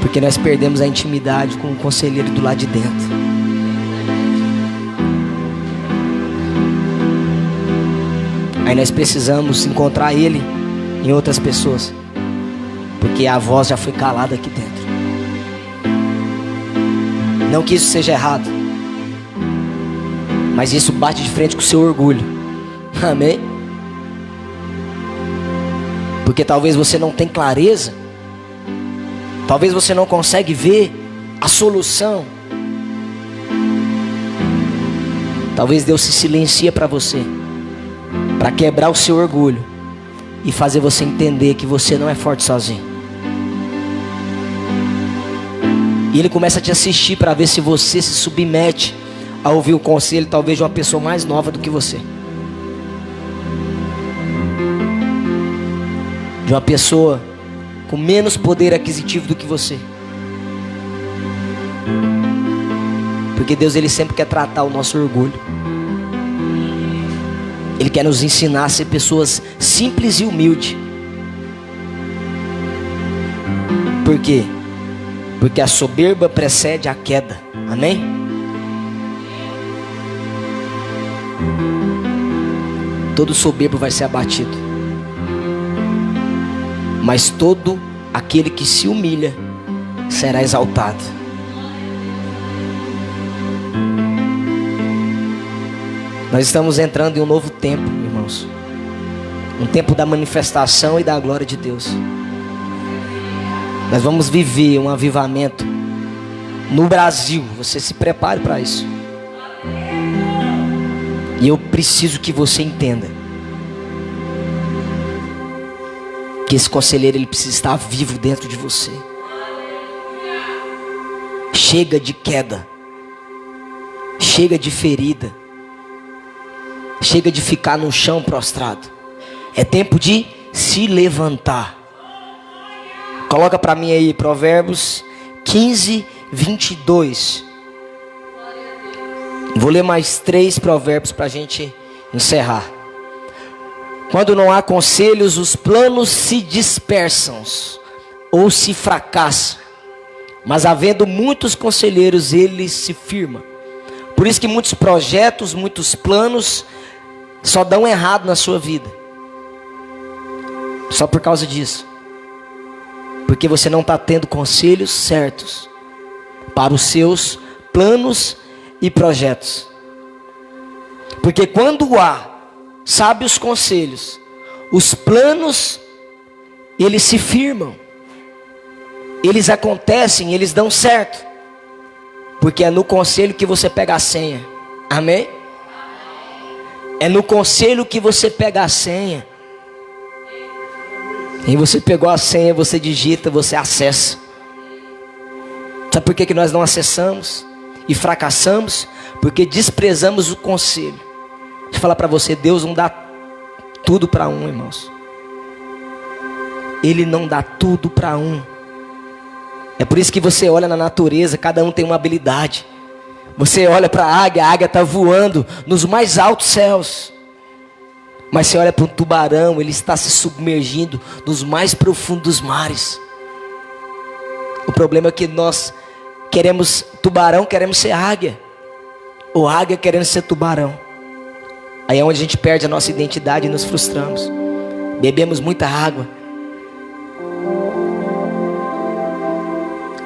Porque nós perdemos a intimidade com o conselheiro do lado de dentro. Aí nós precisamos encontrar ele em outras pessoas, porque a voz já foi calada aqui dentro. Não que isso seja errado, mas isso bate de frente com o seu orgulho. Amém? Porque talvez você não tenha clareza, talvez você não consegue ver a solução. Talvez Deus se silencia para você, para quebrar o seu orgulho e fazer você entender que você não é forte sozinho. E Ele começa a te assistir para ver se você se submete a ouvir o conselho, talvez de uma pessoa mais nova do que você, de uma pessoa com menos poder aquisitivo do que você. Porque Deus, Ele sempre quer tratar o nosso orgulho. Ele quer nos ensinar a ser pessoas simples e humildes. Por quê? Porque a soberba precede a queda. Amém? Todo soberbo vai ser abatido, mas todo aquele que se humilha será exaltado. Nós estamos entrando em um novo tempo, irmãos. Um tempo da manifestação e da glória de Deus. Nós vamos viver um avivamento no Brasil. Você se prepare para isso. E eu preciso que você entenda que esse conselheiro, ele precisa estar vivo dentro de você. Chega de queda. Chega de ferida. Chega de ficar no chão prostrado. É tempo de se levantar. Coloca para mim aí Provérbios 15, 22. Vou ler mais 3 provérbios para a gente encerrar. Quando não há conselhos, os planos se dispersam ou se fracassam. Mas havendo muitos conselheiros, eles se firmam. Por isso que muitos projetos, muitos planos só dão errado na sua vida. Só por causa disso. Porque você não está tendo conselhos certos para os seus planos e projetos. Porque quando há sábios conselhos, os planos, eles se firmam. Eles acontecem, eles dão certo. Porque é no conselho que você pega a senha. Amém? É no conselho que você pega a senha. E você pegou a senha, você digita, você acessa. Sabe por que nós não acessamos e fracassamos? Porque desprezamos o conselho. Deixa eu falar para você, Deus não dá tudo para um, irmãos. Ele não dá tudo para um. É por isso que você olha na natureza, cada um tem uma habilidade. Você olha para a águia está voando nos mais altos céus. Mas você olha para um tubarão, ele está se submergindo nos mais profundos mares. O problema é que nós queremos tubarão, queremos ser águia. Ou águia querendo ser tubarão. Aí é onde a gente perde a nossa identidade e nos frustramos. Bebemos muita água.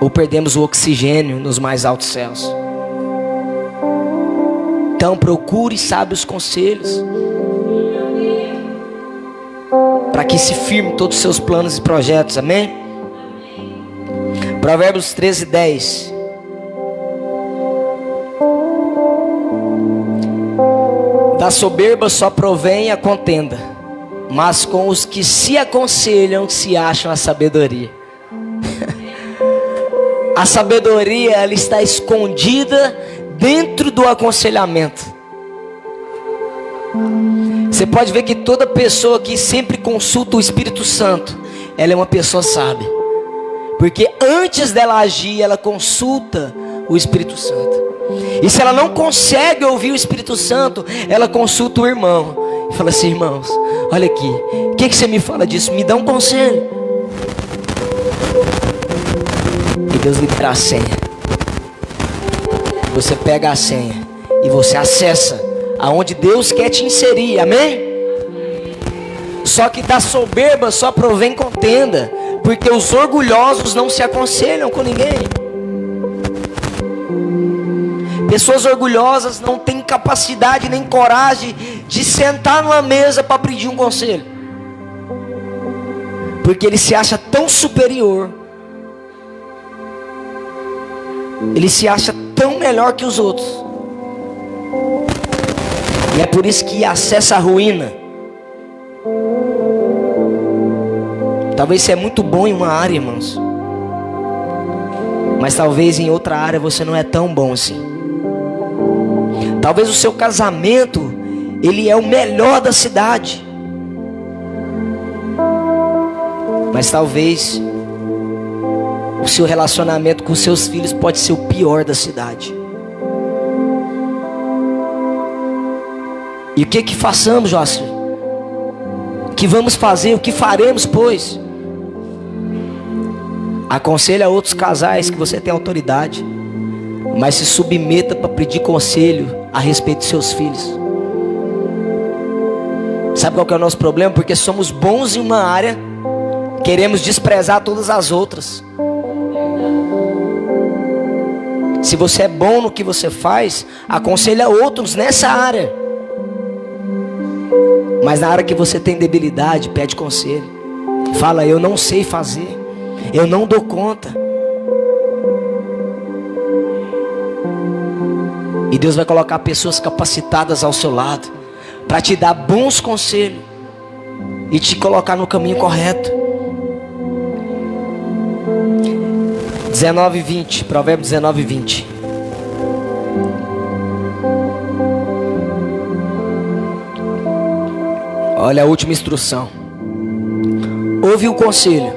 Ou perdemos o oxigênio nos mais altos céus. Então procure sábios conselhos, para que se firme todos os seus planos e projetos. Amém? Provérbios 13, 10. Da soberba só provém a contenda, mas com os que se aconselham se acham a sabedoria. A sabedoria, ela está escondida dentro do aconselhamento. Você pode ver que toda pessoa que sempre consulta o Espírito Santo, ela é uma pessoa sábia. Porque antes dela agir, ela consulta o Espírito Santo. E se ela não consegue ouvir o Espírito Santo, ela consulta o irmão. E fala assim: irmãos, olha aqui, o que você me fala disso? Me dá um conselho. E Deus lhe dá a senha. Você pega a senha e você acessa aonde Deus quer te inserir, amém? Só que da soberba só provém contenda, porque os orgulhosos não se aconselham com ninguém. Pessoas orgulhosas não têm capacidade nem coragem de sentar numa mesa para pedir um conselho, porque ele se acha tão superior, ele se acha tão melhor que os outros. E é por isso que acessa a ruína. Talvez você é muito bom em uma área, irmãos, mas talvez em outra área você não é tão bom assim. Talvez o seu casamento, ele é o melhor da cidade, mas talvez o seu relacionamento com seus filhos pode ser o pior da cidade. E o que façamos, Jocelyn? O que vamos fazer? O que faremos, pois? Aconselhe a outros casais que você tem autoridade, mas se submeta para pedir conselho a respeito de seus filhos. Sabe qual que é o nosso problema? Porque somos bons em uma área, queremos desprezar todas as outras. Se você é bom no que você faz, aconselha outros nessa área. Mas na área que você tem debilidade, pede conselho. Fala: eu não sei fazer, eu não dou conta. E Deus vai colocar pessoas capacitadas ao seu lado para te dar bons conselhos e te colocar no caminho correto. 19:20, Provérbios 19:20. Olha a última instrução. Ouve o conselho,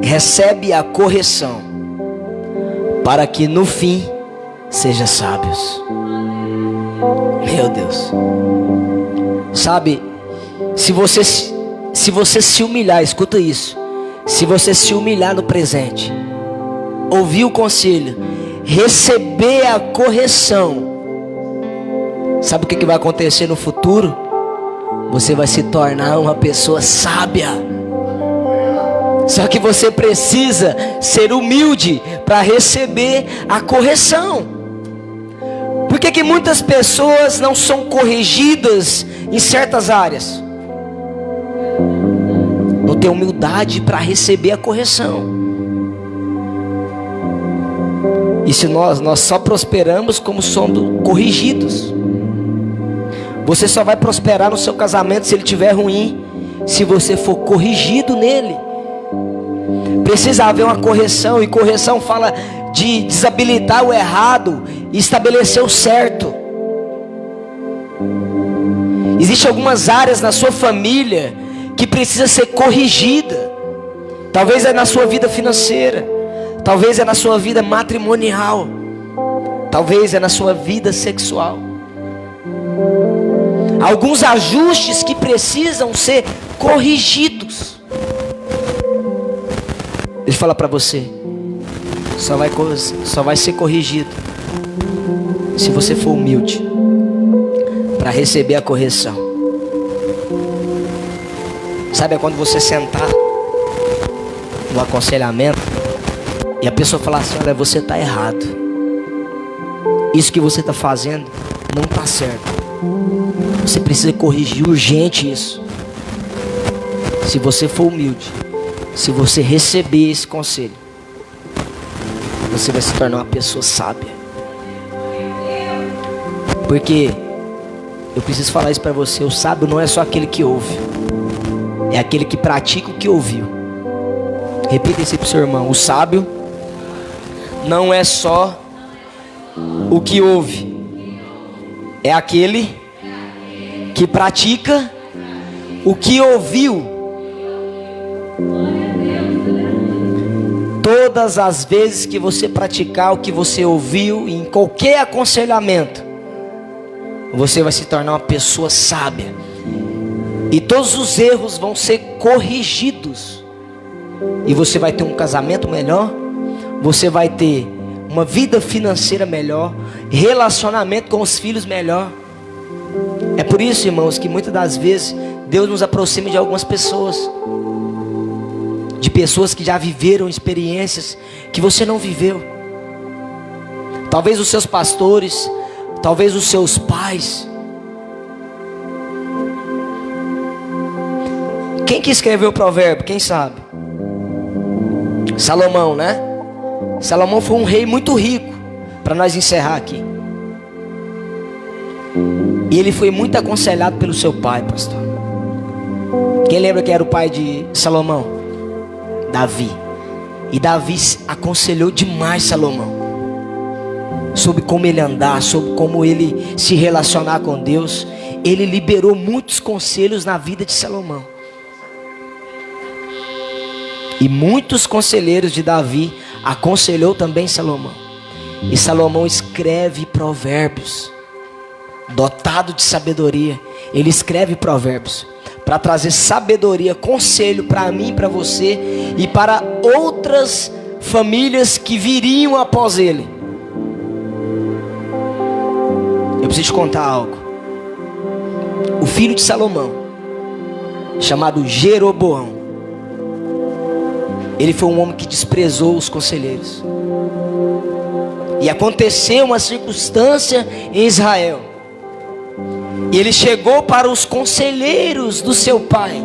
recebe a correção, para que no fim seja sábios. Meu Deus. Sabe, se você se humilhar, escuta isso. Se você se humilhar no presente, ouvir o conselho, receber a correção, sabe o que vai acontecer no futuro? Você vai se tornar uma pessoa sábia. Só que você precisa ser humilde para receber a correção. Por que muitas pessoas não são corrigidas em certas áreas? Não tem humildade para receber a correção. E se nós só prosperamos como somos corrigidos. Você só vai prosperar no seu casamento se ele estiver ruim, se você for corrigido nele. Precisa haver uma correção, e correção fala de desabilitar o errado e estabelecer o certo. Existem algumas áreas na sua família que precisa ser corrigida. Talvez é na sua vida financeira, talvez é na sua vida matrimonial, talvez é na sua vida sexual. Alguns ajustes que precisam ser corrigidos. Deixa eu falar para você, só vai ser corrigido se você for humilde para receber a correção. Sabe, é quando você sentar no aconselhamento e a pessoa falar assim: olha, você está errado, isso que você está fazendo não está certo, você precisa corrigir urgente isso. Se você for humilde, se você receber esse conselho, você vai se tornar uma pessoa sábia. Porque Eu preciso falar isso para você. O sábio não é só aquele que ouve, é aquele que pratica o que ouviu. Repita isso para o seu irmão. O sábio não é só o que ouve, é aquele que pratica o que ouviu. Todas as vezes que você praticar o que você ouviu, em qualquer aconselhamento, você vai se tornar uma pessoa sábia. E todos os erros vão ser corrigidos. E você vai ter um casamento melhor, você vai ter uma vida financeira melhor, relacionamento com os filhos melhor. É por isso, irmãos, que muitas das vezes Deus nos aproxima de algumas pessoas, de pessoas que já viveram experiências que você não viveu. Talvez os seus pastores, talvez os seus pais. Quem que escreveu o provérbio? Quem sabe? Salomão, né? Salomão foi um rei muito rico. Para nós encerrar aqui. E ele foi muito aconselhado pelo seu pai, pastor. Quem lembra que era o pai de Salomão? Davi. E Davi aconselhou demais Salomão sobre como ele andar, sobre como ele se relacionar com Deus. Ele liberou muitos conselhos na vida de Salomão. E muitos conselheiros de Davi aconselhou também Salomão. E Salomão escreve provérbios. Dotado de sabedoria, ele escreve provérbios para trazer sabedoria, conselho para mim, para você e para outras famílias que viriam após ele. Eu preciso te contar algo. O filho de Salomão, chamado Jeroboão, ele foi um homem que desprezou os conselheiros. E aconteceu uma circunstância em Israel. E ele chegou para os conselheiros do seu pai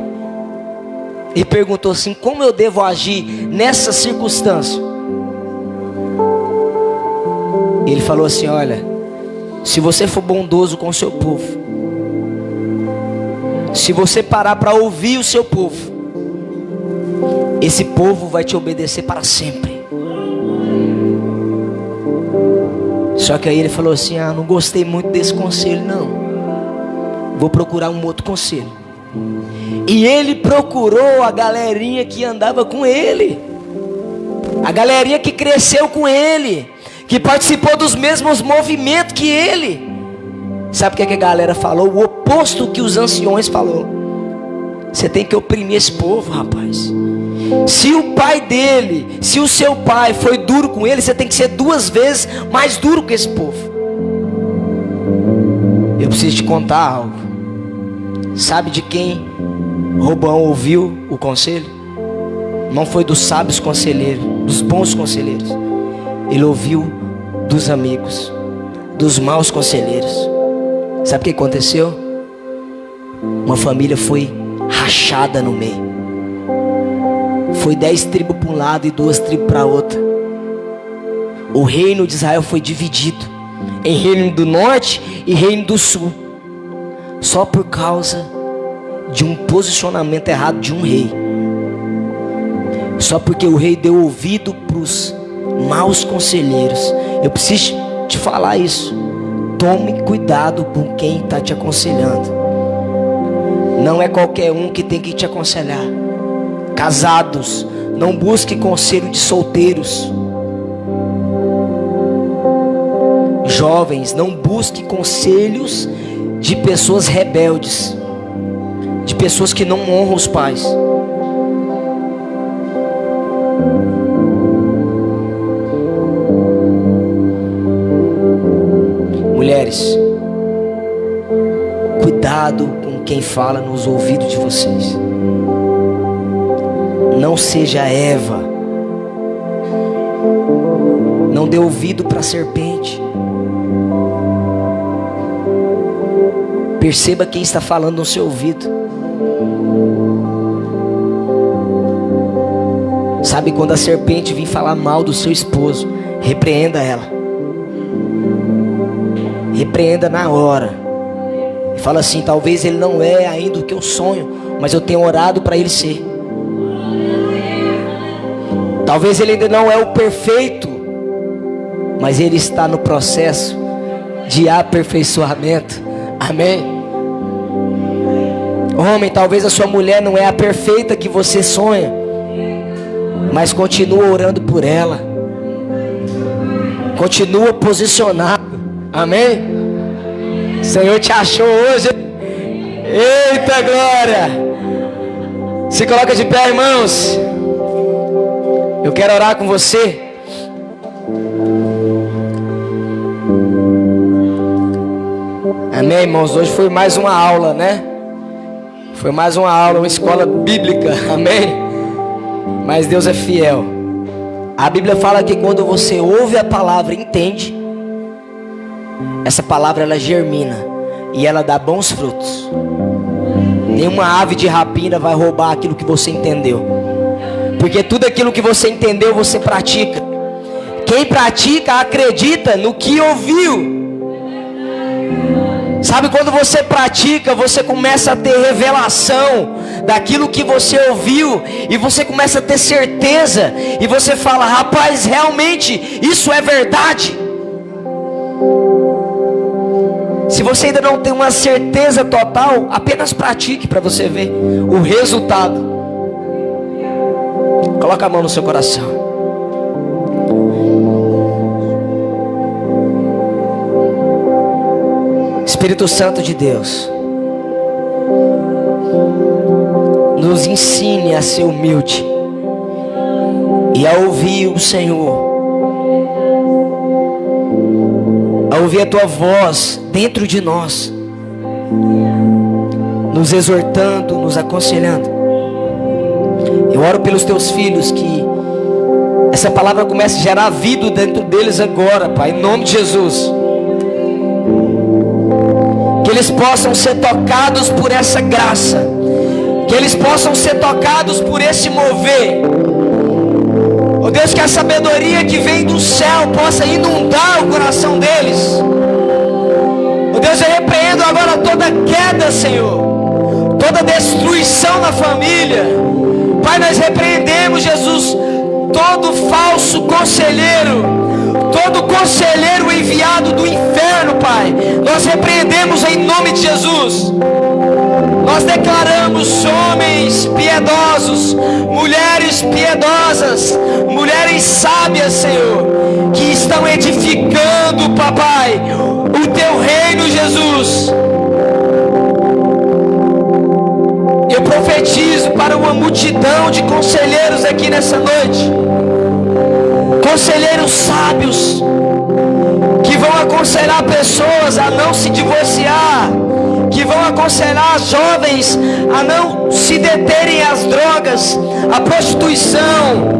e perguntou assim: como eu devo agir nessa circunstância? Ele falou assim: olha, se você for bondoso com o seu povo, se você parar para ouvir o seu povo, esse povo vai te obedecer para sempre. Só que aí ele falou assim: ah, não gostei muito desse conselho não, vou procurar um outro conselho. E ele procurou a galerinha que andava com ele, a galerinha que cresceu com ele, que participou dos mesmos movimentos que ele. Sabe o que a galera falou? O oposto que os anciões falou. Você tem que oprimir esse povo, rapaz. Se o pai dele, se o seu pai foi duro com ele, você tem que ser 2 vezes mais duro que esse povo. Eu preciso te contar algo. Sabe de quem Roboão ouviu o conselho? Não foi dos sábios conselheiros, dos bons conselheiros. Ele ouviu dos amigos, dos maus conselheiros. Sabe o que aconteceu? Uma família foi rachada no meio. Foi 10 tribos para um lado e 2 tribos para outra. O reino de Israel foi dividido em reino do norte e reino do sul, só por causa de um posicionamento errado de um rei. Só porque o rei deu ouvido para os maus conselheiros. Eu preciso te falar isso. Tome cuidado com quem está te aconselhando. Não é qualquer um que tem que te aconselhar. Casados, não busque conselho de solteiros. Jovens, não busque conselhos de pessoas rebeldes, de pessoas que não honram os pais. Mulheres, cuidado com quem fala nos ouvidos de vocês. Não seja Eva. Não dê ouvido para a serpente. Perceba quem está falando no seu ouvido. Sabe, quando a serpente vir falar mal do seu esposo, repreenda ela. Repreenda na hora. E fala assim: talvez ele não é ainda o que eu sonho, mas eu tenho orado para ele ser. Talvez ele ainda não é o perfeito, mas ele está no processo de aperfeiçoamento. Amém? Homem, talvez a sua mulher não é a perfeita que você sonha, mas continua orando por ela. Continua posicionado. Amém? O Senhor te achou hoje. Eita glória! Se coloca de pé, irmãos. Eu quero orar com você. Amém, irmãos? Hoje foi mais uma aula, né? Foi mais uma aula, uma escola bíblica. Amém? Mas Deus é fiel. A Bíblia fala que quando você ouve a palavra e entende, essa palavra ela germina e ela dá bons frutos. Nenhuma ave de rapina vai roubar aquilo que você entendeu. Porque tudo aquilo que você entendeu, você pratica. Quem pratica, acredita no que ouviu. Sabe, quando você pratica, você começa a ter revelação daquilo que você ouviu. E você começa a ter certeza. E você fala: rapaz, realmente isso é verdade. Se você ainda não tem uma certeza total, apenas pratique para você ver o resultado. Coloca a mão no seu coração. Espírito Santo de Deus, nos ensine a ser humilde e a ouvir o Senhor, a ouvir a Tua voz dentro de nós, nos exortando, nos aconselhando. Eu oro pelos Teus filhos, que essa palavra comece a gerar vida dentro deles agora, Pai, em nome de Jesus. Que eles possam ser tocados por essa graça, que eles possam ser tocados por esse mover. Oh Deus, que a sabedoria que vem do céu possa inundar o coração deles. Oh Deus, eu repreendo agora toda queda, Senhor, toda destruição na família. Pai, nós repreendemos, Jesus, todo falso conselheiro, todo conselheiro enviado do inferno, Pai. Nós repreendemos em nome de Jesus. Nós declaramos homens piedosos, mulheres piedosas, mulheres sábias, Senhor, que estão edificando, Papai, o Teu reino, Jesus. Eu profetizo para uma multidão de conselheiros aqui nessa noite. Conselheiros sábios, que vão aconselhar pessoas a não se divorciar, que vão aconselhar jovens a não se deterem às drogas, à prostituição,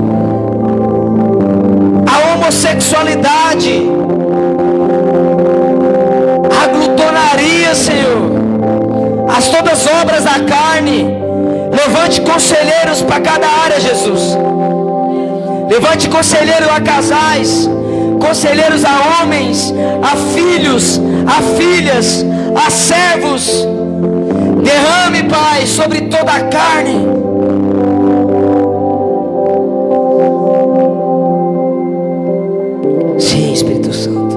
à homossexualidade, à glutonaria, Senhor, as todas obras da carne. Levante conselheiros para cada área, Jesus. Levante conselheiro a casais, conselheiros a homens, a filhos, a filhas, a servos. Derrame, Pai, sobre toda a carne. Sim, Espírito Santo,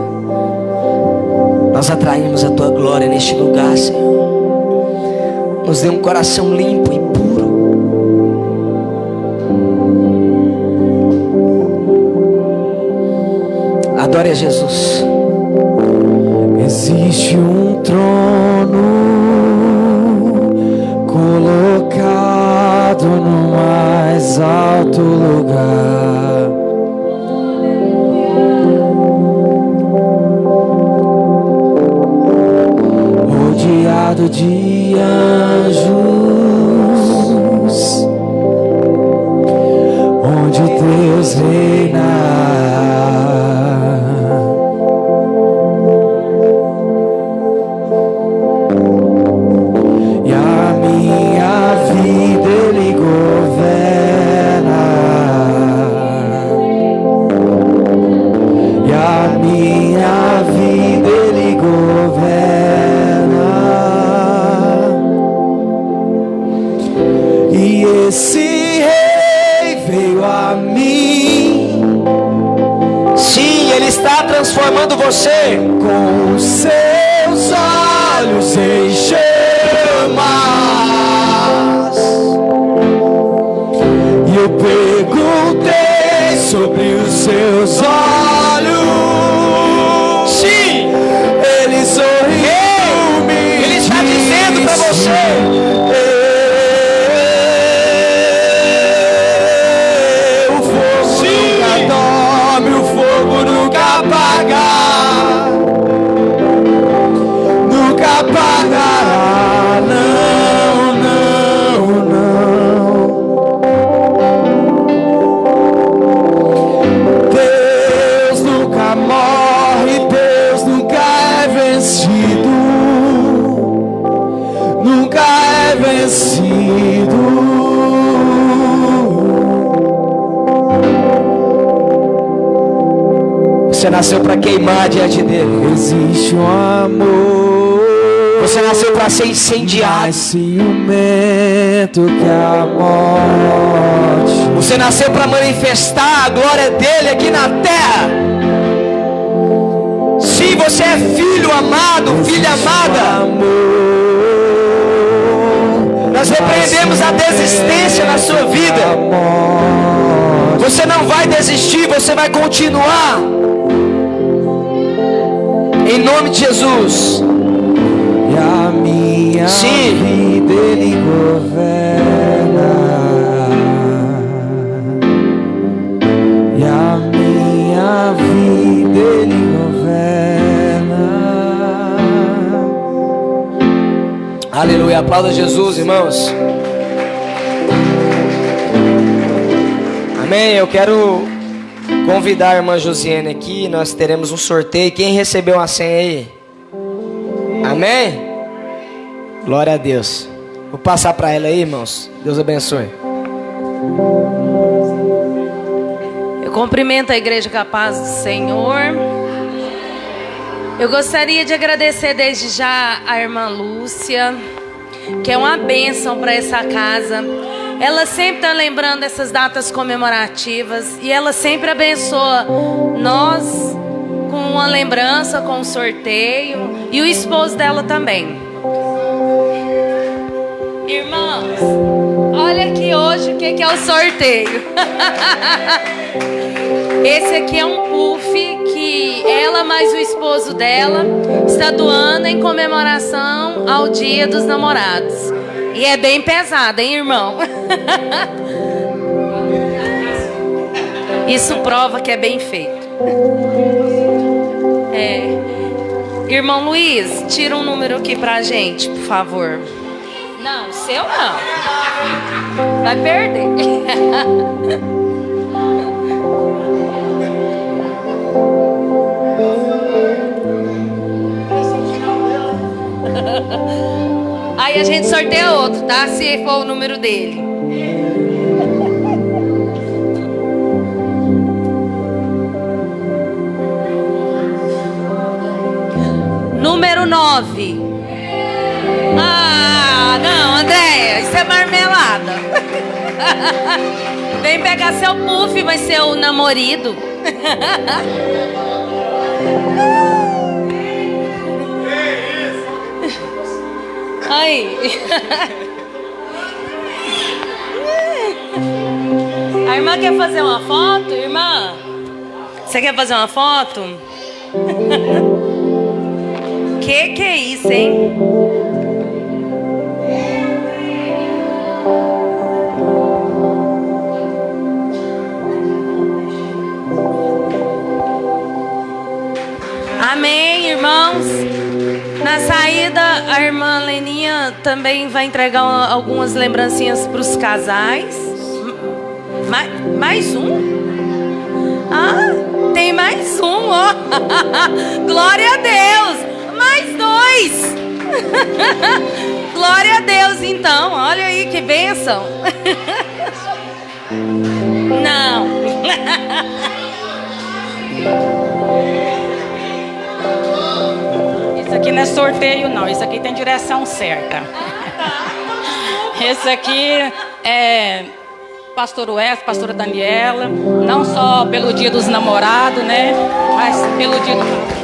nós atraímos a Tua glória neste lugar, Senhor. Nos dê um coração limpo e puro. Adore a Jesus. Existe um trono colocado no mais alto lugar. Rodeado de anjos, onde Deus reina. Minha vida Ele governa. está transformando você. Com seus olhos em chamas. E eu perguntei sobre os seus olhos. Sim, Ele sorriu, Ele está dizendo para você: o fogo nunca dorme, o fogo nunca apaga, nunca apagará, não, não, não. Deus nunca morre, Deus nunca é vencido, nunca é vencido. você nasceu para queimar diante dele. Existe um amor, Você nasceu para ser incendiado. mais ciumento que a morte. Você nasceu para manifestar a glória dele aqui na terra. Sim, você é filho amado, filha amada. Nós repreendemos a desistência na sua vida. Você não vai desistir, você vai continuar. Em nome de Jesus. E a minha Sim. vida Ele governa. E a minha vida Ele governa. Aleluia, aplauda Jesus, irmãos. Amém, eu quero convidar a irmã Josiane aqui. Nós teremos um sorteio. Quem recebeu a senha aí? Amém? Glória a Deus. Vou passar para ela aí, irmãos. Deus abençoe. Eu cumprimento a igreja com a paz do Senhor. Eu gostaria de agradecer desde já a irmã Lúcia, que é uma bênção para essa casa. Ela sempre está lembrando essas datas comemorativas e ela sempre abençoa nós com uma lembrança, com um sorteio, e o esposo dela também. Irmãos, olha aqui hoje o que é o sorteio. Esse aqui é um puff que ela mais o esposo dela está doando em comemoração ao Dia dos Namorados. E é bem pesado, hein, irmão? Isso prova que é bem feito. Irmão Luiz, tira um número aqui pra gente, por favor. Não, o seu não. Vai perder. Aí a gente sorteia outro, tá? Se for o número dele. Número 9. Ah, não, Andréia, isso é marmelada. Vem pegar seu puff, vai ser o namorado. Aí. A irmã quer fazer uma foto, irmã? Você quer fazer uma foto? Que é isso, hein? Amém, irmãos. Na saída, a irmã Leninha também vai entregar algumas lembrancinhas para os casais. Mais um? Ah, tem mais um, ó. Glória a Deus. Mais 2. Glória a Deus, então. Olha aí que bênção. Não. Isso aqui não é sorteio, não. Isso aqui tem direção certa. Esse aqui é pastor Wes, pastora Daniela, não só pelo dia dos namorados, né? Mas pelo dia do...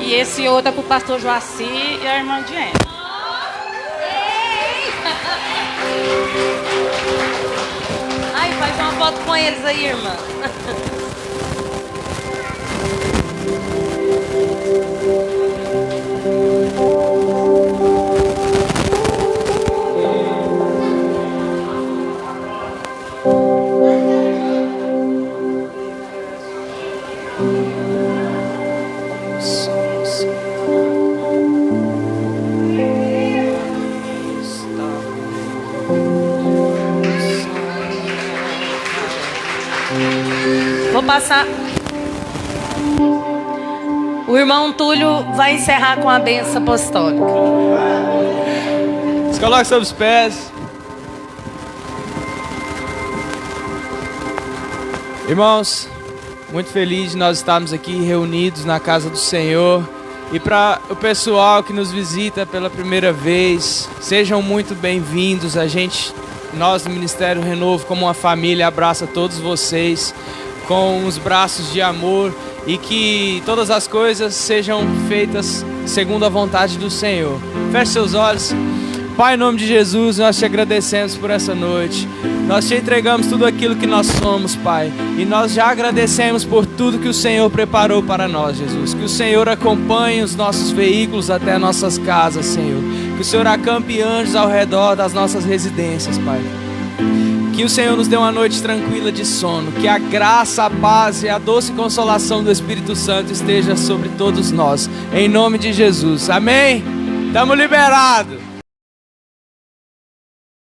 E esse outro é pro pastor Joaci e a irmã Diane. Ai, faz uma foto com eles aí, irmã. Vou passar. O irmão Túlio vai encerrar com a bênção apostólica. Se coloque sobre os pés. Irmãos, muito feliz de nós estarmos aqui reunidos na casa do Senhor. E para o pessoal que nos visita pela primeira vez, sejam muito bem-vindos. Nós do Ministério Renovo, como uma família, abraça todos vocês com os braços de amor e que todas as coisas sejam feitas segundo a vontade do Senhor. Feche seus olhos. Pai, em nome de Jesus, nós te agradecemos por essa noite. Nós te entregamos tudo aquilo que nós somos, Pai. E nós já agradecemos por tudo que o Senhor preparou para nós, Jesus. Que o Senhor acompanhe os nossos veículos até nossas casas, Senhor. Que o Senhor acampe anjos ao redor das nossas residências, Pai. Que o Senhor nos dê uma noite tranquila de sono. Que a graça, a paz e a doce consolação do Espírito Santo esteja sobre todos nós. Em nome de Jesus. Amém? Estamos liberados.